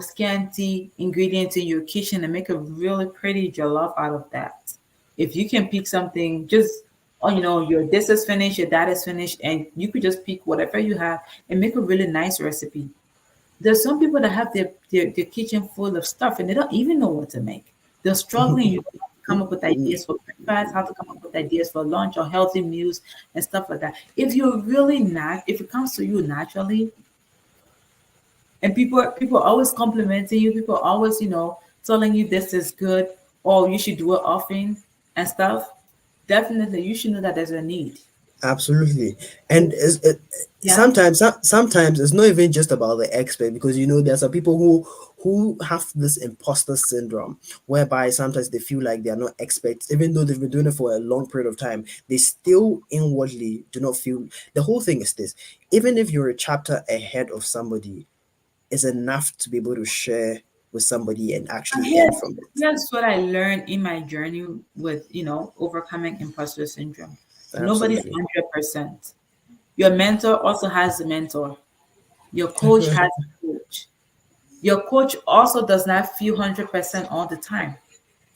scanty ingredients in your kitchen and make a really pretty jollof out of that. If you can pick something just, oh, your this is finished, your that is finished, and you could just pick whatever you have and make a really nice recipe. There's some people that have their kitchen full of stuff and they don't even know what to make. They're struggling. You know, how to come up with ideas for breakfast, how to come up with ideas for lunch or healthy meals and stuff like that. If it comes to you naturally, and people are always complimenting you, people are always, telling you this is good or you should do it often and stuff, definitely you should know that there's a need. Absolutely. And Yeah. sometimes it's not even just about the expert, because there are some people who have this imposter syndrome, whereby sometimes they feel like they are not experts even though they've been doing it for a long period of time. They still inwardly do not feel. The whole thing is this: even if you're a chapter ahead of somebody, is enough to be able to share with somebody and And actually earn from it. here's what I learned in my journey with, overcoming imposter syndrome. Nobody's Absolutely. 100%. Your mentor also has a mentor. Your coach has a coach. Your coach also does not feel 100% all the time.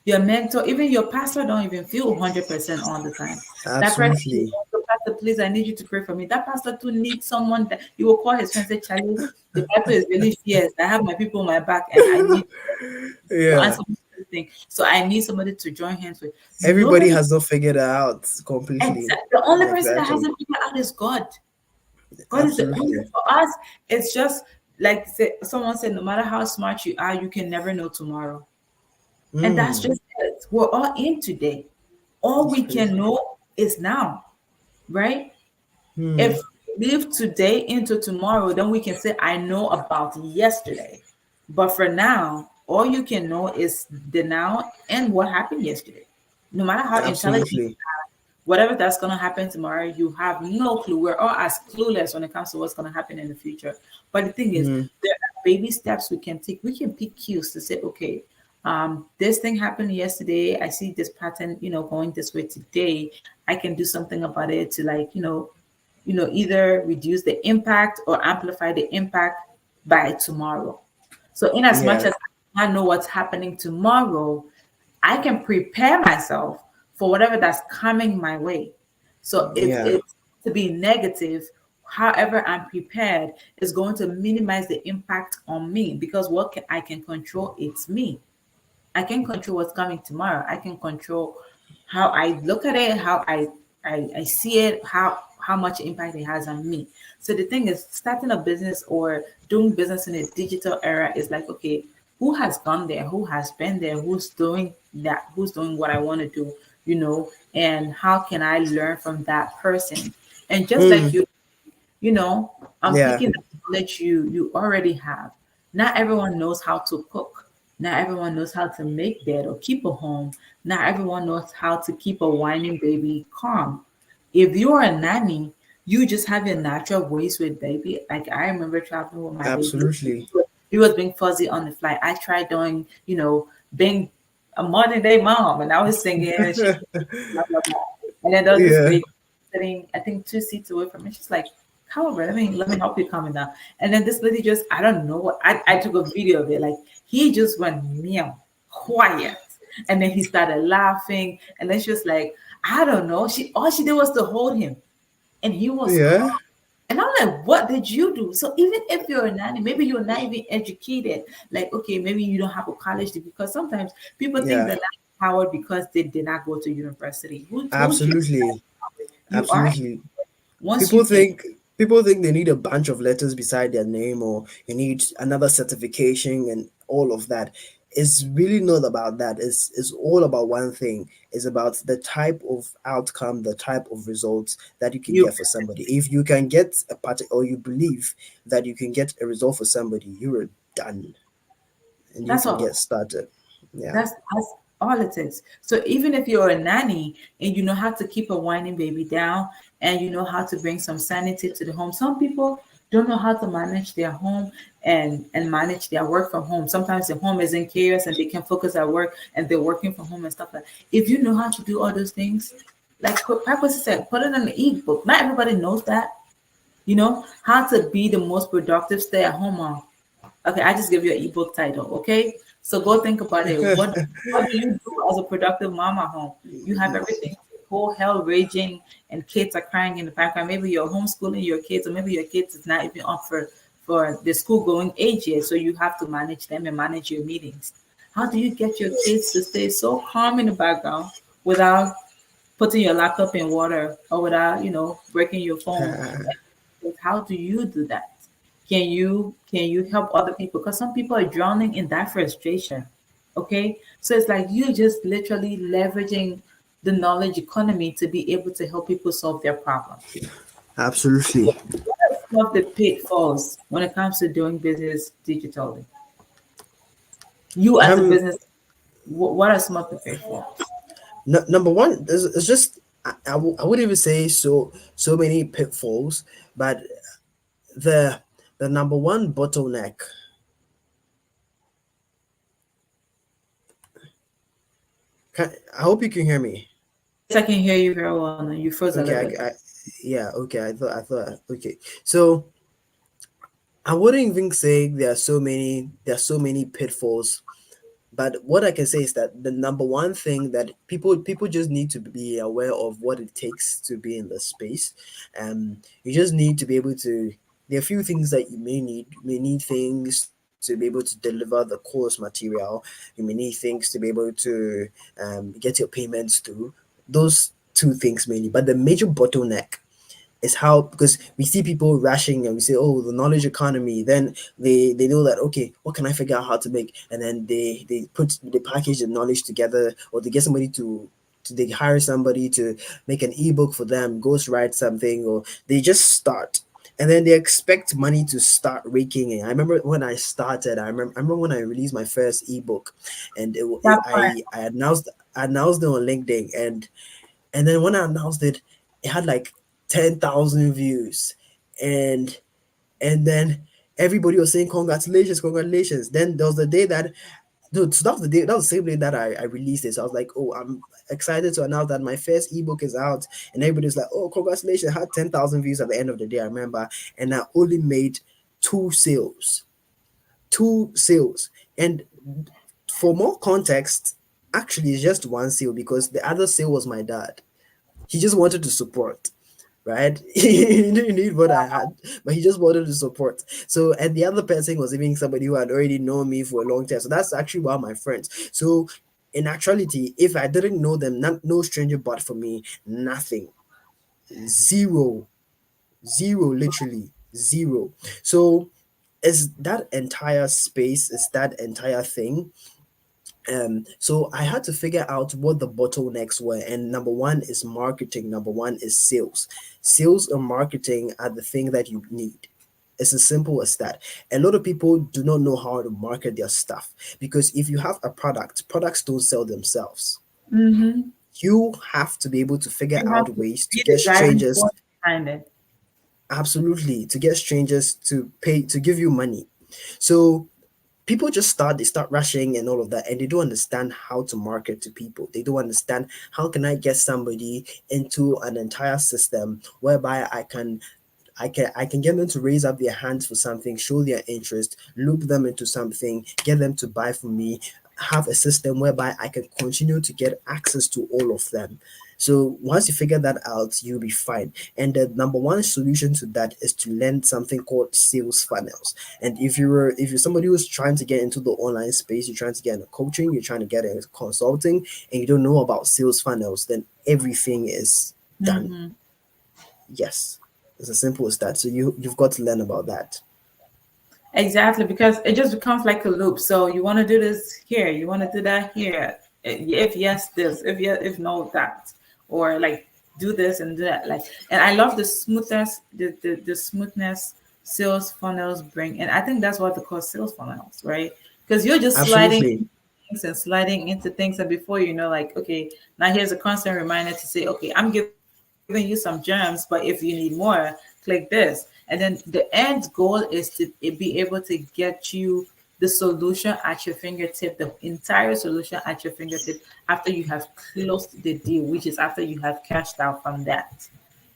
Your mentor, even your pastor, don't even feel 100% all the time. That person, you Absolutely. go to pastor, please, I need you to pray for me. That pastor too needs someone that you will call his friend and say, Charlie, the pastor is really fierce. I have my people on my back and I need to Yeah. answer everything. So I need somebody to join hands with. Everybody Nobody, has not figured it out completely. the only person that Exactly. hasn't figured out is God. God is the only, Absolutely. for us, it's just like someone said, no matter how smart you are, you can never know tomorrow. And that's Mm. just it. We're all in today. All It's we can crazy. know is now, right? Hmm. If we live today into tomorrow, then we can say, I know about yesterday. But for now, all you can know is the now and what happened yesterday. No matter how intelligent you Absolutely. are, whatever that's going to happen tomorrow, you have no clue. We're all as clueless when it comes to what's going to happen in the future. But the thing is, Hmm. there are baby steps we can take. We can pick cues to say, okay, this thing happened yesterday. I see this pattern, going this way today. I can do something about it to, like, either reduce the impact or amplify the impact by tomorrow. So in as much Yeah. as I know what's happening tomorrow, I can prepare myself for whatever that's coming my way. So if Yeah. it's to be negative, however I'm prepared is going to minimize the impact on me, because I can control, it's me. I can control what's coming tomorrow. I can control how I look at it, how I see it, how much impact it has on me. So the thing is, starting a business or doing business in a digital era is like, okay, who has gone there? Who has been there? Who's doing that? Who's doing what I want to do? And how can I learn from that person? And just like Hmm. you know, I'm Yeah. picking the knowledge you already have. Not everyone knows how to cook. Not everyone knows how to make bed or keep a home. Not everyone knows how to keep a whining baby calm. If you're a nanny, you just have your natural voice with baby. Like, I remember traveling with my baby. Absolutely. He was being fuzzy on the flight. I tried doing, being a modern day mom, and I was singing, and she blah blah blah. And then there was this Yeah. lady sitting, I think, 2 seats away from me. She's like, "Come over, let me help you calm it down." And then this lady just, I don't know what, I took a video of it. Like, he just went meow, quiet, and then he started laughing, and then she was like, "I don't know." All she did was to hold him, and he was calm. Yeah. And I'm like, what did you do? So even if you're a nanny, maybe you're not even educated. Like, okay, maybe you don't have a college degree, because sometimes people think Yeah. they're not empowered because they did not go to university. Who told you Absolutely. you are? Absolutely. Once People you can, think. People think they need a bunch of letters beside their name, or you need another certification and all of that. It's really not about that. It's all about one thing. It's about the type of outcome, the type of results that you can You get for somebody. If you can get a party, or you believe that you can get a result for somebody, you're done and you that's can all. get started. Yeah. That's all it is. So even if you're a nanny and you know how to keep a whining baby down and you know how to bring some sanity to the home, some people don't know how to manage their home and manage their work from home. Sometimes the home is in chaos and they can focus at work and they're working from home and stuff like that. If you know how to do all those things, like Purpose said, put it in the ebook. Not everybody knows that. You know how to be the most productive stay-at-home mom. Okay, I just give you an ebook title. Okay, so go think about it. What do you do as a productive mom at home? You have everything, whole hell raging, and kids are crying in the background. Maybe you're homeschooling your kids, or maybe your kids is not even up for the school going age yet. So you have to manage them and manage your meetings. How do you get your kids to stay so calm in the background without putting your laptop in water or without breaking your phone? How do you do that? Can you help other people? Because some people are drowning in that frustration. Okay, so it's like you just literally leveraging the knowledge economy to be able to help people solve their problems. Absolutely. What are some of the pitfalls when it comes to doing business digitally? You as a Um, business, what are some of the pitfalls? Number one is just I wouldn't even say so many pitfalls, but the the number one bottleneck. I hope you can hear me. Yes, I can hear you very well. Now you froze a Okay, little bit. yeah, okay. I thought okay. So I wouldn't even say there are so many pitfalls, but what I can say is that the number one thing that people just need to be aware of what it takes to be in the space. You just need to be able to. There are a few things that you may need. You may need things to be able to deliver the course material. You may need things to be able to get your payments through. Those two things mainly, but the major bottleneck is how, because we see people rushing and we say, oh, the knowledge economy, then they know that, okay, what can I figure out how to make, and then they package the knowledge together, or they get somebody to they hire somebody to make an ebook for them, ghost write something, or they just start, and then they expect money to start raking in. I remember when I started, I remember when I released my first ebook, and That part. I announced it on LinkedIn, and then when I announced it, it had like 10,000 views, and and then everybody was saying congratulations, congratulations. Then there was the day that, dude, so that was the day, that was the same day that I released it. So I was like, oh, I'm excited to announce that my first ebook is out, and everybody's like, oh, congratulations! I had 10,000 views at the end of the day. I remember, and I only made two sales, two sales, and for more context, actually, it's just one sale because the other sale was my dad. He just wanted to support, right? He didn't need what I had, but he just wanted to support. So, and the other person was even somebody who had already known me for a long time. So that's actually one of my friends. So, in actuality, if I didn't know them, no stranger bought for me nothing, zero, zero, literally zero. So, is that entire space, is that entire thing, so I had to figure out what the bottlenecks were, and number one is marketing, number one is sales. Sales and marketing are the thing that you need. It's as simple as that. A lot of people do not know how to market their stuff, because if you have a product, products don't sell themselves. Mm-hmm. You have to be able to figure You have out to ways to be the get driving strangers, force behind it. absolutely, to get strangers to pay, to give you money. So people just they start rushing and all of that, and they don't understand how to market to people. They don't understand, how can I get somebody into an entire system whereby I can get them to raise up their hands for something, show their interest, loop them into something, get them to buy from me, have a system whereby I can continue to get access to all of them. So once you figure that out, you'll be fine. And the number one solution to that is to learn something called sales funnels. And if you're somebody who's trying to get into the online space, you're trying to get into coaching, you're trying to get into consulting, and you don't know about sales funnels, then everything is done. Mm-hmm. Yes, It's as simple as that. So you've got to learn about that. Exactly, because it just becomes like a loop. So you want to do this here, you want to do that here. If yes, this. If yes, if no, that. Or like do this and do that. Like, and I love the smoothness, the smoothness sales funnels bring, and I think that's what they call sales funnels, right? Because you're just sliding Absolutely. things and sliding into things, and before you know, like, okay, now here's a constant reminder to say, okay, I'm giving you some gems, but if you need more, click this. And then the end goal is to be able to get you the solution at your fingertip, the entire solution at your fingertip after you have closed the deal, which is after you have cashed out from that.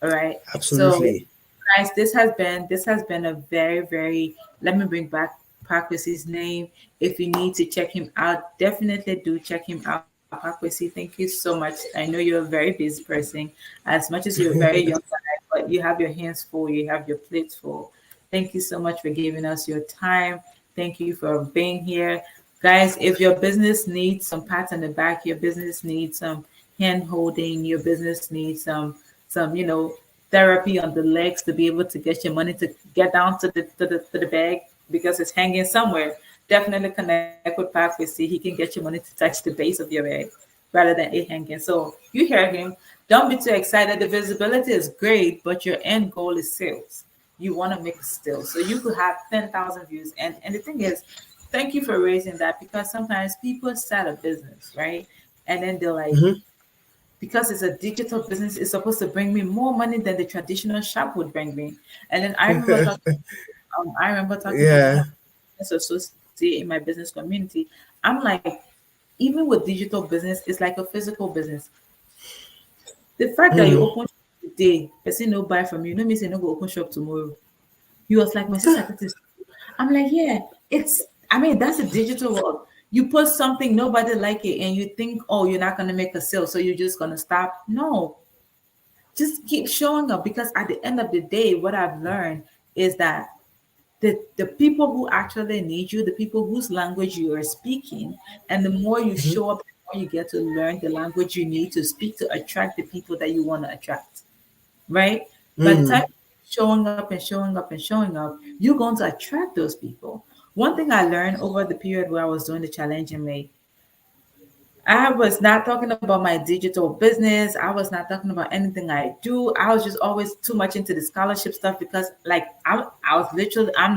All right. So Absolutely. guys, this has been a very, very, let me bring back Pakwesi's name. If you need to check him out, definitely do check him out. Pakwesi, thank you so much. I know you're a very busy person. As much as you're a very young guy, but you have your hands full, you have your plates full. Thank you so much for giving us your time. Thank you for being here. Guys, if your business needs some pats on the back, your business needs some hand holding, your business needs some, therapy on the legs to be able to get your money to get down to the bag because it's hanging somewhere. Definitely connect with Pac. See, he can get your money to touch the base of your bag rather than it hanging. So you hear him. Don't be too excited. The visibility is great, but your end goal is sales. You want to make a sale. So you could have 10,000 views. And the thing is, thank you for raising that because sometimes people start a business, right? And then they're like, Hmm. because it's a digital business, it's supposed to bring me more money than the traditional shop would bring me. And then I remember talking to one Yeah. of my business associate in my business community. I'm like, even with digital business, it's like a physical business. The fact that you Mm. open shop today, person no buy from you, no means you no go open shop tomorrow. He was like, my sister, that is. I'm like, yeah, I mean, that's a digital world. You post something, nobody like it, and you think, oh, you're not gonna make a sale, so you're just gonna stop. No, just keep showing up because at the end of the day, what I've learned is that the people who actually need you, the people whose language you are speaking, and the more you Hmm. show up, the more you get to learn the language you need to speak to attract the people that you want to attract, right? By the time Mm. showing up and showing up and showing up, you're going to attract those people. One thing I learned over the period where I was doing the challenge in May, I was not talking about my digital business. I was not talking about anything I do. I was just always too much into the scholarship stuff because, like, I'm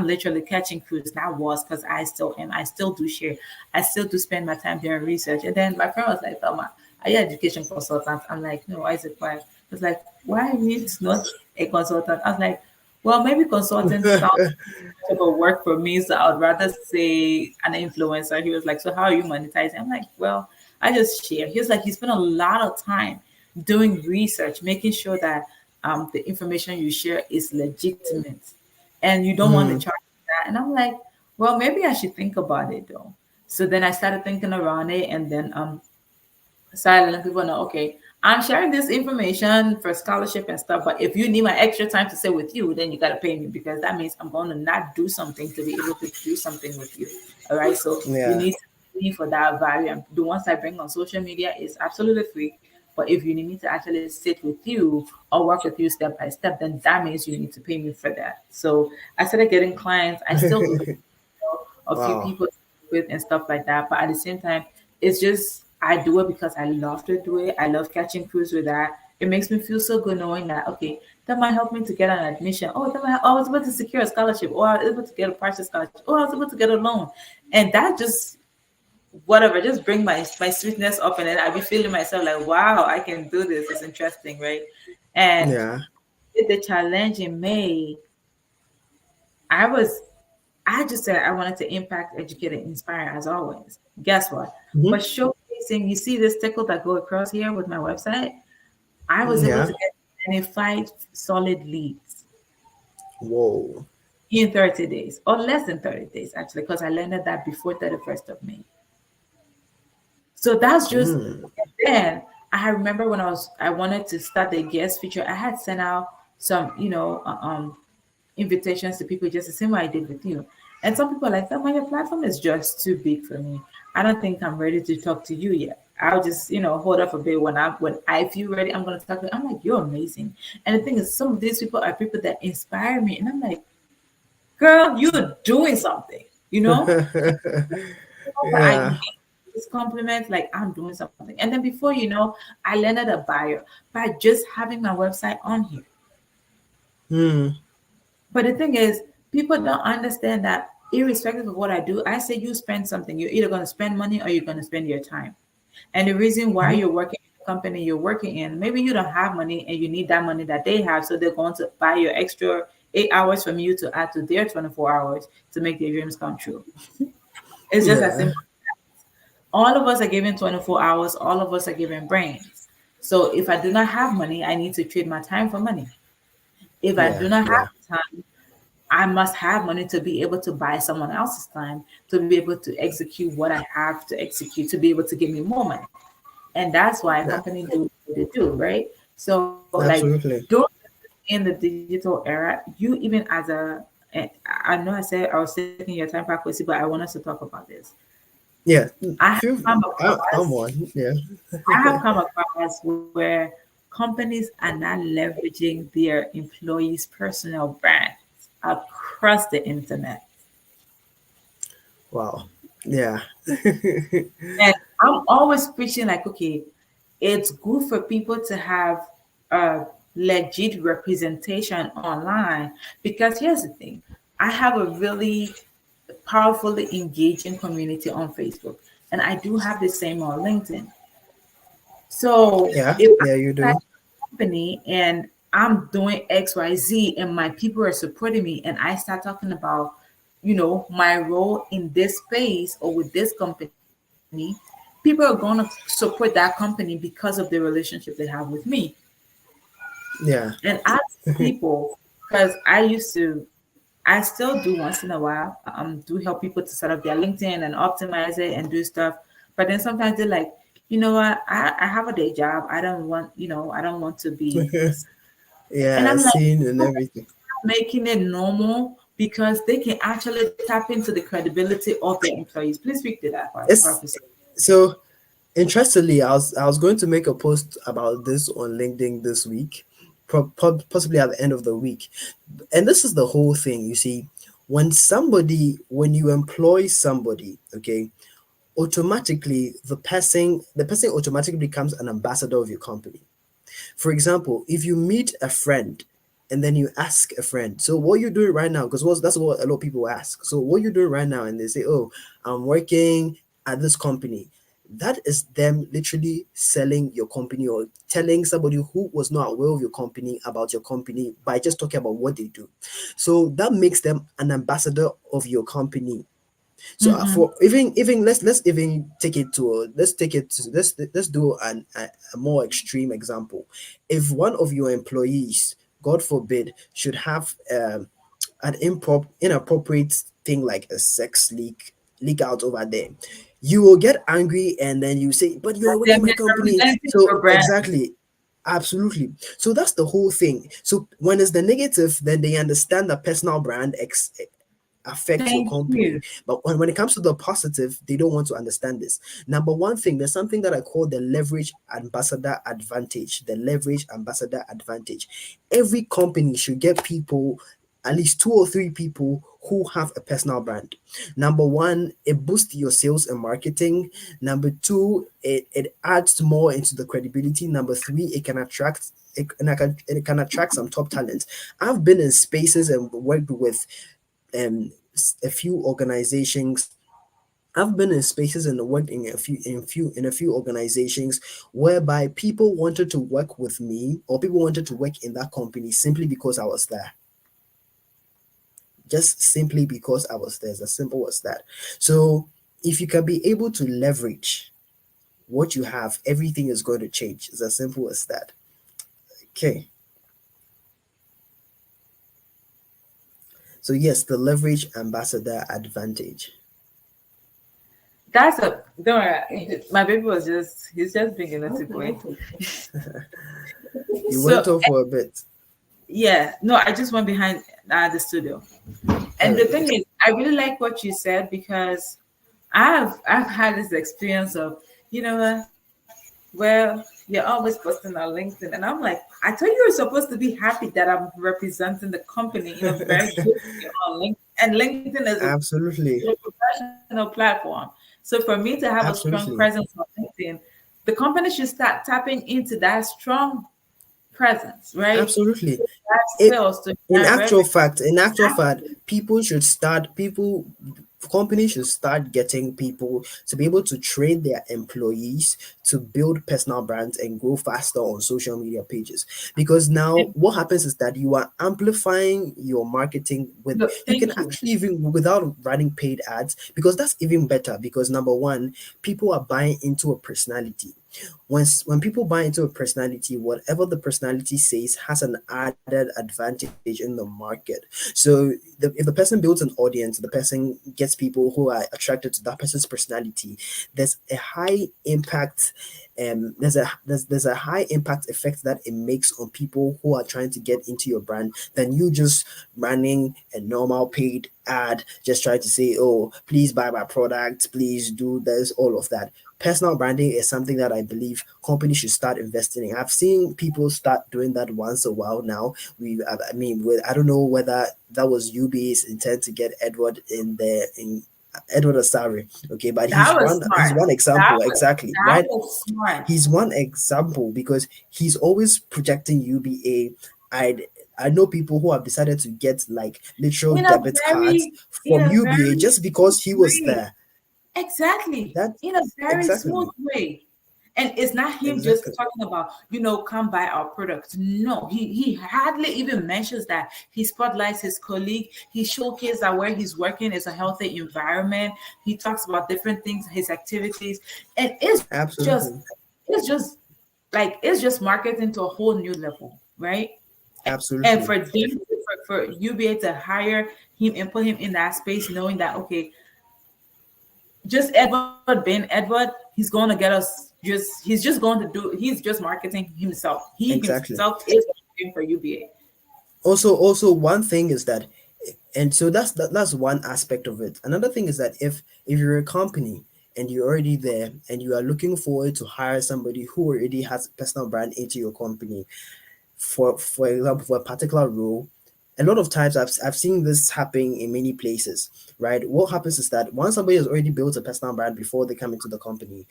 literally catching crews. Not was because I still am. I still do share. I still do spend my time doing research. And then my friend was like, "Thelma, are you an education consultant?" I'm like, "No, why is it quiet?" It's like, "Why means not a consultant?" I was like, "Well, maybe consultant sounds much of a work for me, so I would rather say an influencer." He was like, "So how are you monetizing?" I'm like, "Well, I just share." He was like, "You spend a lot of time doing research, making sure that the information you share is legitimate, and you don't want to Mm. charge for that." And I'm like, "Well, maybe I should think about it though." So then I started thinking around it, and then started letting people know, okay, I'm sharing this information for scholarship and stuff, but if you need my extra time to sit with you, then you got to pay me because that means I'm going to not do something to be able to do something with you. All right. So you Yeah. need to pay me for that value. And the ones I bring on social media is absolutely free. But if you need me to actually sit with you or work with you step by step, then that means you need to pay me for that. So I started getting clients. I still do a few Wow. people with and stuff like that. But at the same time, it's just I do it because I love to do it. I love catching crews with that. It makes me feel so good knowing that okay, that might help me to get an admission. Oh, I was able to secure a scholarship, or I was able to get a partial scholarship, or I was able to get a loan, and that just whatever, just bring my sweetness up, and then I'll be feeling myself like, wow, I can do this. It's interesting, right? And Yeah. with the challenge in May, I was I just said I wanted to impact, educate, and inspire as always. Guess what? Hmm. But showcasing, you see this tickle that go across here with my website, I was able Yeah. to get 25 solid leads Whoa. in 30 days, or less than 30 days, actually, because I landed that before 31st of May. So that's just, Mm. then I remember when I wanted to start the guest feature, I had sent out some, invitations to people just the same way I did with you. And some people are like, oh, my your platform is just too big for me. I don't think I'm ready to talk to you yet. I'll just, hold up a bit. When I feel ready, I'm gonna talk to you. I'm like, you're amazing. And the thing is, some of these people are people that inspire me. And I'm like, girl, you're doing something, But I Yeah. need this compliment, like I'm doing something. And then before you know, I landed a buyer by just having my website on here. Hmm. But the thing is, people don't understand that irrespective of what I do, I say you spend something. You're either going to spend money or you're going to spend your time. And the reason why Hmm. you're working in the company you're working in, maybe you don't have money and you need that money that they have. So they're going to buy your extra 8 hours from you to add to their 24 hours to make their dreams come true. It's just as Yeah. simple. All of us are given 24 hours, all of us are given brains. So if I do not have money, I need to trade my time for money. If I Yeah. do not Yeah. have time, I must have money to be able to buy someone else's time, to be able to execute what I have to execute, to be able to give me more money. And that's why Yeah. companies do what they do, right? So like Absolutely. don't in the digital era, you even as I know I said I was taking your time back, Kwesi, but I want us to talk about this. Yeah. I have Feel, come I'm across one. Yeah. I have come across where companies are not leveraging their employees' personal brands across the internet. Wow. Yeah. And I'm always preaching like, okay, it's good for people to have a legit representation online because here's the thing. I have a really powerfully engaging community on Facebook, and I do have the same on LinkedIn. So Yeah. if Yeah. You I do. company and I'm doing XYZ and my people are supporting me and I start talking about, my role in this space or with this company, people are going to support that company because of the relationship they have with me. Yeah. And as people, because I still do once in a while, do help people to set up their LinkedIn and optimize it and do stuff. But then sometimes they're like, you know what, I have a day job. I don't want to be. And Yeah. I'm like, Scene and everything. making it normal because they can actually tap into the credibility of their employees. Please speak to that part, It's Professor. so interestingly, I was going to make a post about this on LinkedIn this week, possibly at the end of the week. And this is the whole thing. You see, when you employ somebody, okay, automatically the person automatically becomes an ambassador of your company. For example, if you meet a friend and then you ask a friend, so what you doing right now? Because that's what a lot of people ask. So what you doing right now? And they say, oh, I'm working at this company. That is them literally selling your company or telling somebody who was not aware of your company about your company by just talking about what they do. So that makes them an ambassador of your company. So Mm-hmm. for even let's even take it to let's take it to let's do a more extreme example. If one of your employees, God forbid, should have an inappropriate thing like a sex leak out over there, you will get angry and then you say, "But you're They're working my company." misrepresenting So your brand. exactly. Absolutely. So that's the whole thing. So when it's the negative, then they understand that personal brand affect your Thank company. you. But when it comes to the positive, they don't want to understand this. Number one thing, there's something that I call the leverage ambassador advantage. The leverage ambassador advantage. Every company should get people, at least two or three people who have a personal brand. Number one, it boosts your sales and marketing. Number two, it adds more into the credibility. Number three, it can attract some top talent. I've been in spaces and worked with a few organizations. I've been in spaces and worked in a few organizations whereby people wanted to work with me or people wanted to work in that company simply because I was there. Just simply because I was there. It's as simple as that. So if you can be able to leverage what you have, everything is going to change. It's as simple as that. Okay. So yes, the leverage ambassador advantage. That's a don't worry. My baby was he's just being a little boy. You So went off for a bit. yeah, no, I just went behind the studio. All And the right. thing is, I really like what you said because I've had this experience of, you know what? Well, you're always posting on LinkedIn. And I'm like, I thought you were supposed to be happy that I'm representing the company in a very good way on LinkedIn. And LinkedIn is Absolutely. a professional platform. So for me to have a strong Absolutely. presence on LinkedIn, the company should start tapping into that strong presence, right? Absolutely. That It, sales to in that actual revenue. fact, Absolutely. people companies should start getting people to be able to train their employees to build personal brands and grow faster on social media pages. Because now And what happens is that you are amplifying your marketing with, look, you can thank you. actually, even without running paid ads, because that's even better, because number one, people are buying into a personality. When people buy into a personality, whatever the personality says has an added advantage in the market. So if the person builds an audience, the person gets people who are attracted to that person's personality, there's a high impact, there's a high impact effect that it makes on people who are trying to get into your brand, than you just running a normal paid ad, just trying to say, oh, please buy my product, please do this, all of that. Personal branding is something that I believe companies should start investing in. I've seen people start doing that once a while now. I mean, I don't know whether that was UB's intent to get Edward in there, in Edward Asari. Okay, but That was he's smart. one That example, was exactly, that right? was smart. He's one example because he's always projecting UBA. I know people who have decided to get like literal In a debit cards very in from a UBA very just smooth because he was way. there. Exactly. That In a very smooth exactly, way. And it's not him just exactly, talking about, come buy our product. No, he hardly even mentions that. He spotlights his colleague. He showcases that where he's working is a healthy environment. He talks about different things, his activities. And absolutely, it's just it's just marketing to a whole new level, right? And absolutely, for them, for UBA to hire him and put him in that space, knowing that okay, just Edward being Edward, he's going to get us. He's just going to do. He's just marketing himself. He exactly. himself is marketing for UBA. Also one thing is that, and so that's one aspect of it. Another thing is that if you're a company and you're already there and you are looking forward to hire somebody who already has a personal brand into your company, for example, for a particular role, a lot of times I've seen this happen in many places, right? What happens is that once somebody has already built a personal brand before they come into the company,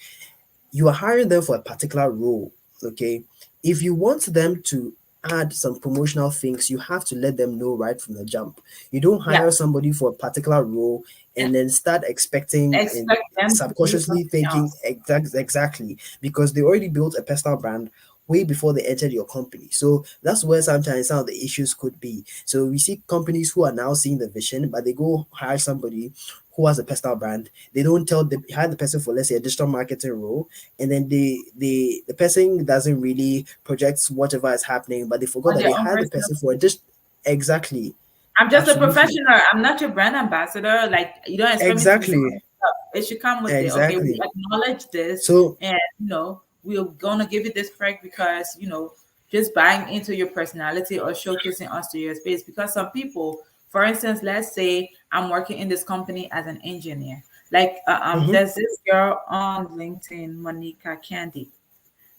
you are hiring them for a particular role. Okay, if you want them to add some promotional things, you have to let them know right from the jump. You don't Yeah, hire somebody for a particular role and and then start expecting and expect them to do subconsciously something thinking else. exactly, because they already built a personal brand way before they entered your company. So that's where sometimes some of the issues could be. So we see companies who are now seeing the vision, but they go hire somebody who has a personal brand. They don't tell the hire the person for, let's say, a digital marketing role, and then the person doesn't really project whatever is happening, but they forgot On that their they own hired the personal person for a space. exactly, I'm just a absolutely, professional. I'm not your brand ambassador. Like you don't expect me to be exactly, selling stuff. It should come with it. Okay, we exactly. acknowledge this, So and we're gonna give you this perk because just buying into your personality or showcasing us to your space. Because some people, for instance, let's say I'm working in this company as an engineer. Like mhm. there's this girl on LinkedIn, Monica Candy.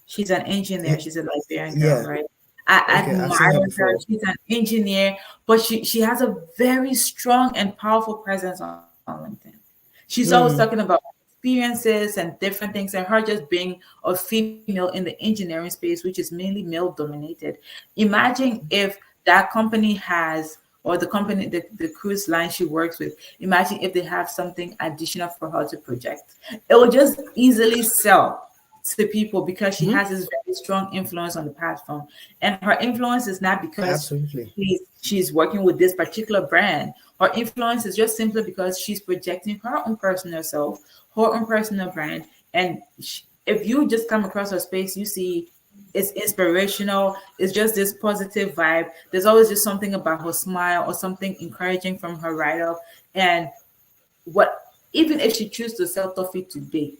She's an engineer. Eh, She's a Liberian girl, yeah, right? I okay, I've seen her admire her. before. She's an engineer, but she has a very strong and powerful presence on LinkedIn. She's always talking Mm, about experiences and different things, and her just being a female in the engineering space, which is mainly male dominated. Imagine if that company has, or the company, the cruise line she works with, imagine if they have something additional for her to project. It will just easily sell to people because she mhm. has this very strong influence on the platform. And her influence is not because Absolutely. she's working with this particular brand. Her influence is just simply because she's projecting her own personal self, her own personal brand. And if you just come across her space, you see it's inspirational. It's just this positive vibe. There's always just something about her smile or something encouraging from her write up. And what even if she chooses to sell toffee today,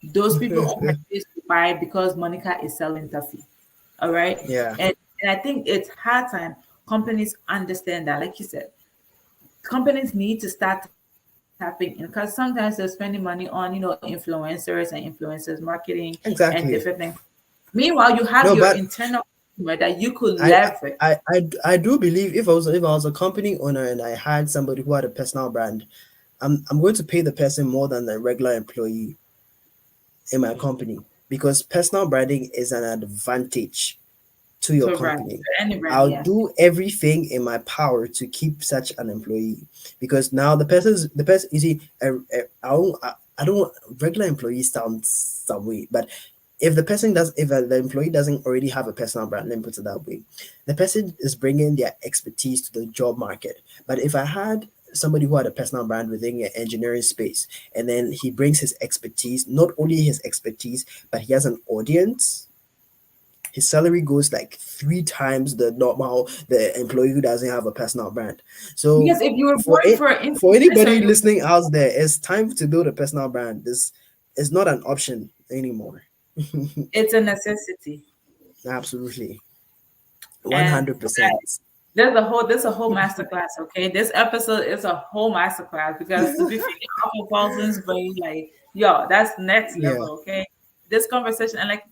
those people on her face to buy because Monica is selling toffee. All right. Yeah, And I think it's hard time companies understand that, like you said, companies need to start tapping into that. tapping in, because sometimes they're spending money on, influencers and influencers marketing and Exactly. different things. Meanwhile, you have No, your but internal customer that you could I, leverage. I do believe if I was a company owner and I had somebody who had a personal brand, I'm going to pay the person more than the regular employee in my company because personal branding is an advantage to your To brand, company. to any brand, I'll yeah. do everything in my power to keep such an employee because now the person you see I don't want regular employees sound some way, but if the employee doesn't already have a personal brand, let me put it that way, the person is bringing their expertise to the job market. But if I had somebody who had a personal brand within the engineering space and then he brings his expertise, not only his expertise, but he has an audience, his salary goes like three times the employee who doesn't have a personal brand. So Because if you were for going it for an for influencer, anybody listening out there, it's time to build a personal brand. This is not an option anymore. it's a necessity. Absolutely. And 100%. there's a whole masterclass, okay? This episode is a whole masterclass because to be feeding off of Folson's brain, like, yo, that's next Yeah. level, okay? This conversation, and like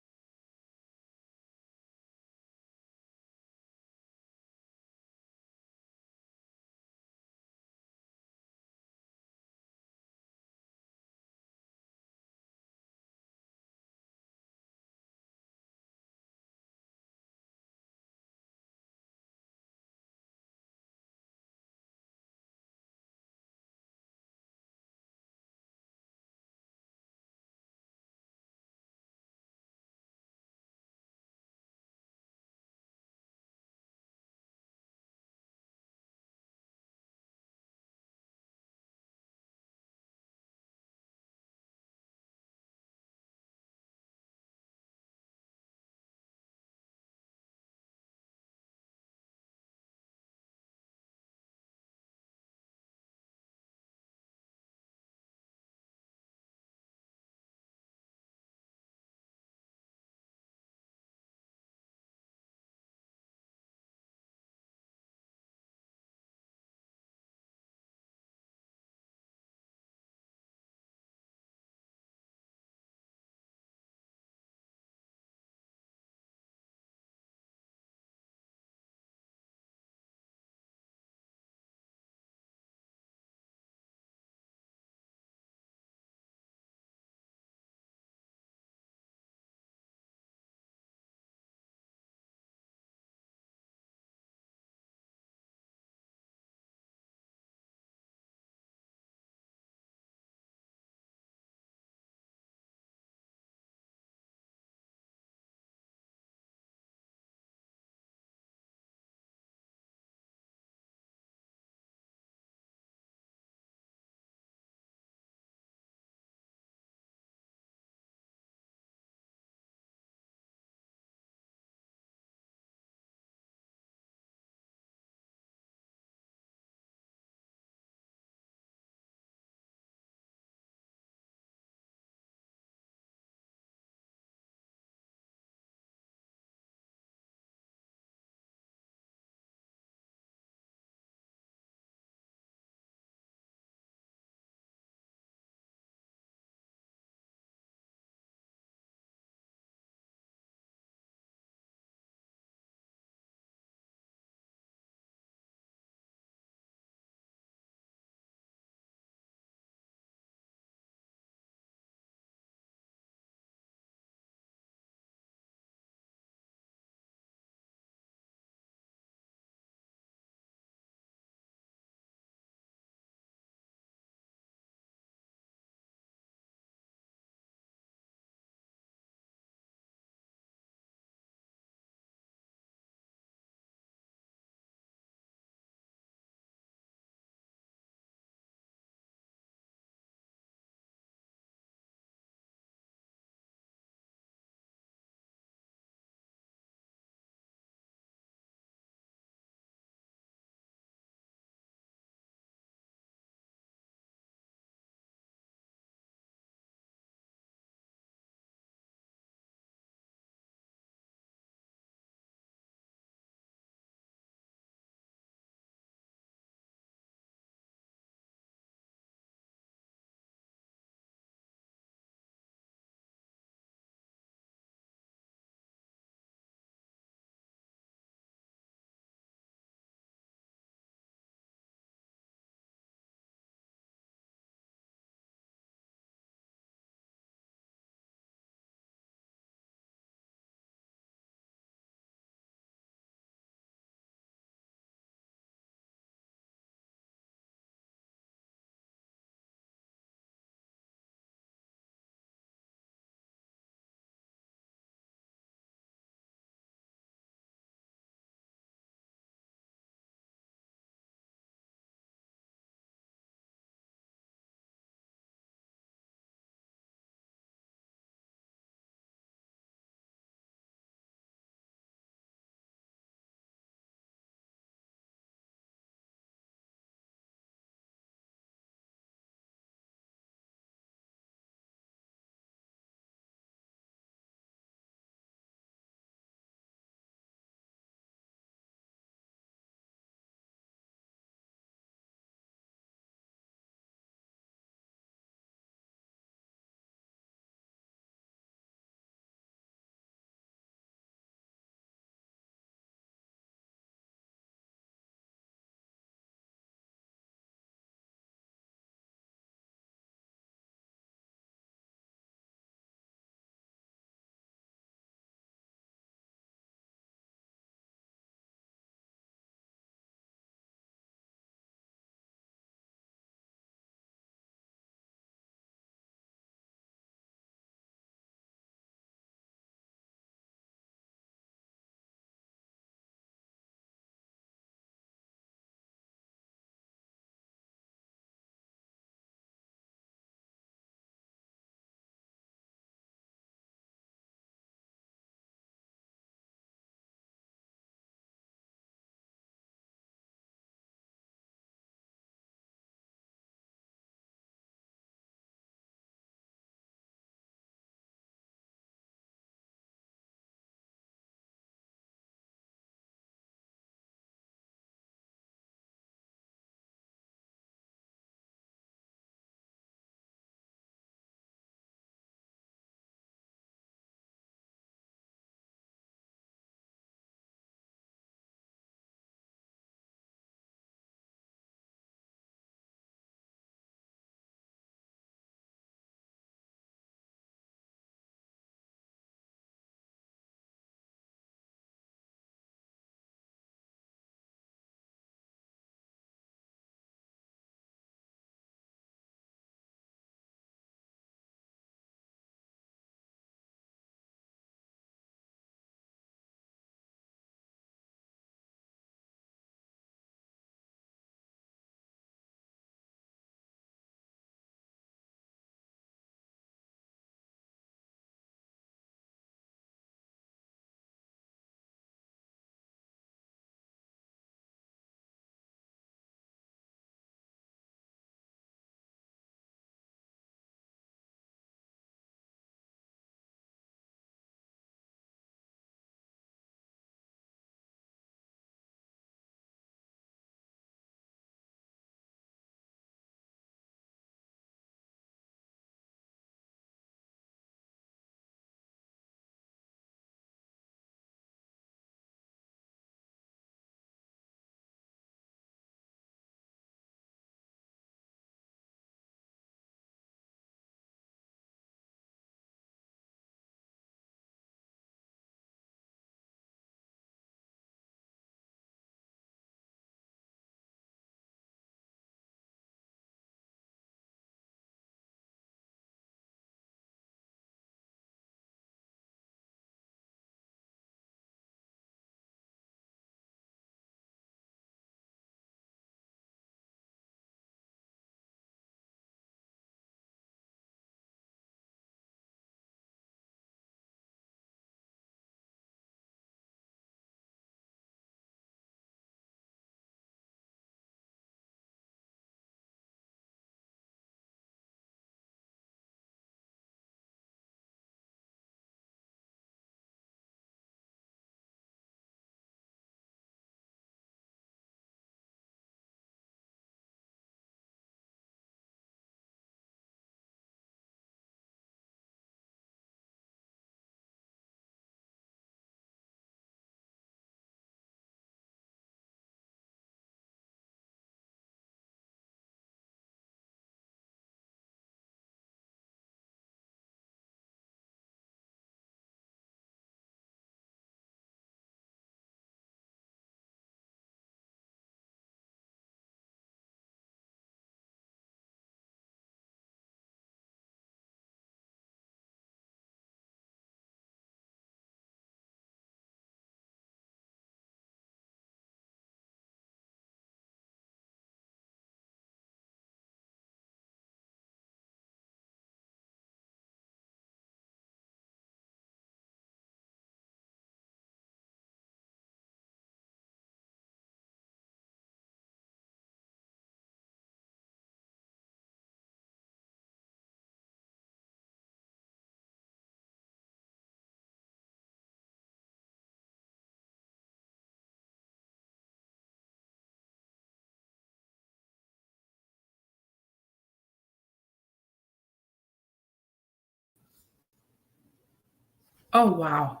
Oh wow.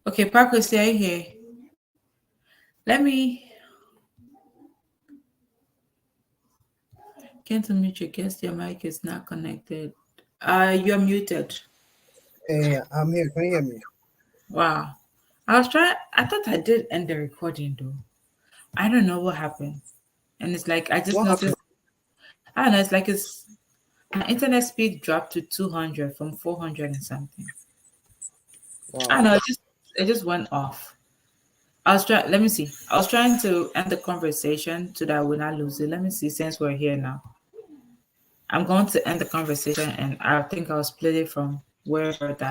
Okay, Parker, stay here. Let me can't unmute your guest. Your mic is not connected. You're muted. Hey, I'm here. Can you hear me? Wow. I was trying. I thought I did end the recording though. I don't know what happened. And it's like I just What happened? noticed. I don't know. It's like my internet speed dropped to 200 from 400 and something. I don't Wow. know. It just went off. I was trying. Let me see. I was trying to end the conversation so that we not lose it. Let me see. Since we're here now, I'm going to end the conversation, and I think I'll split it from wherever that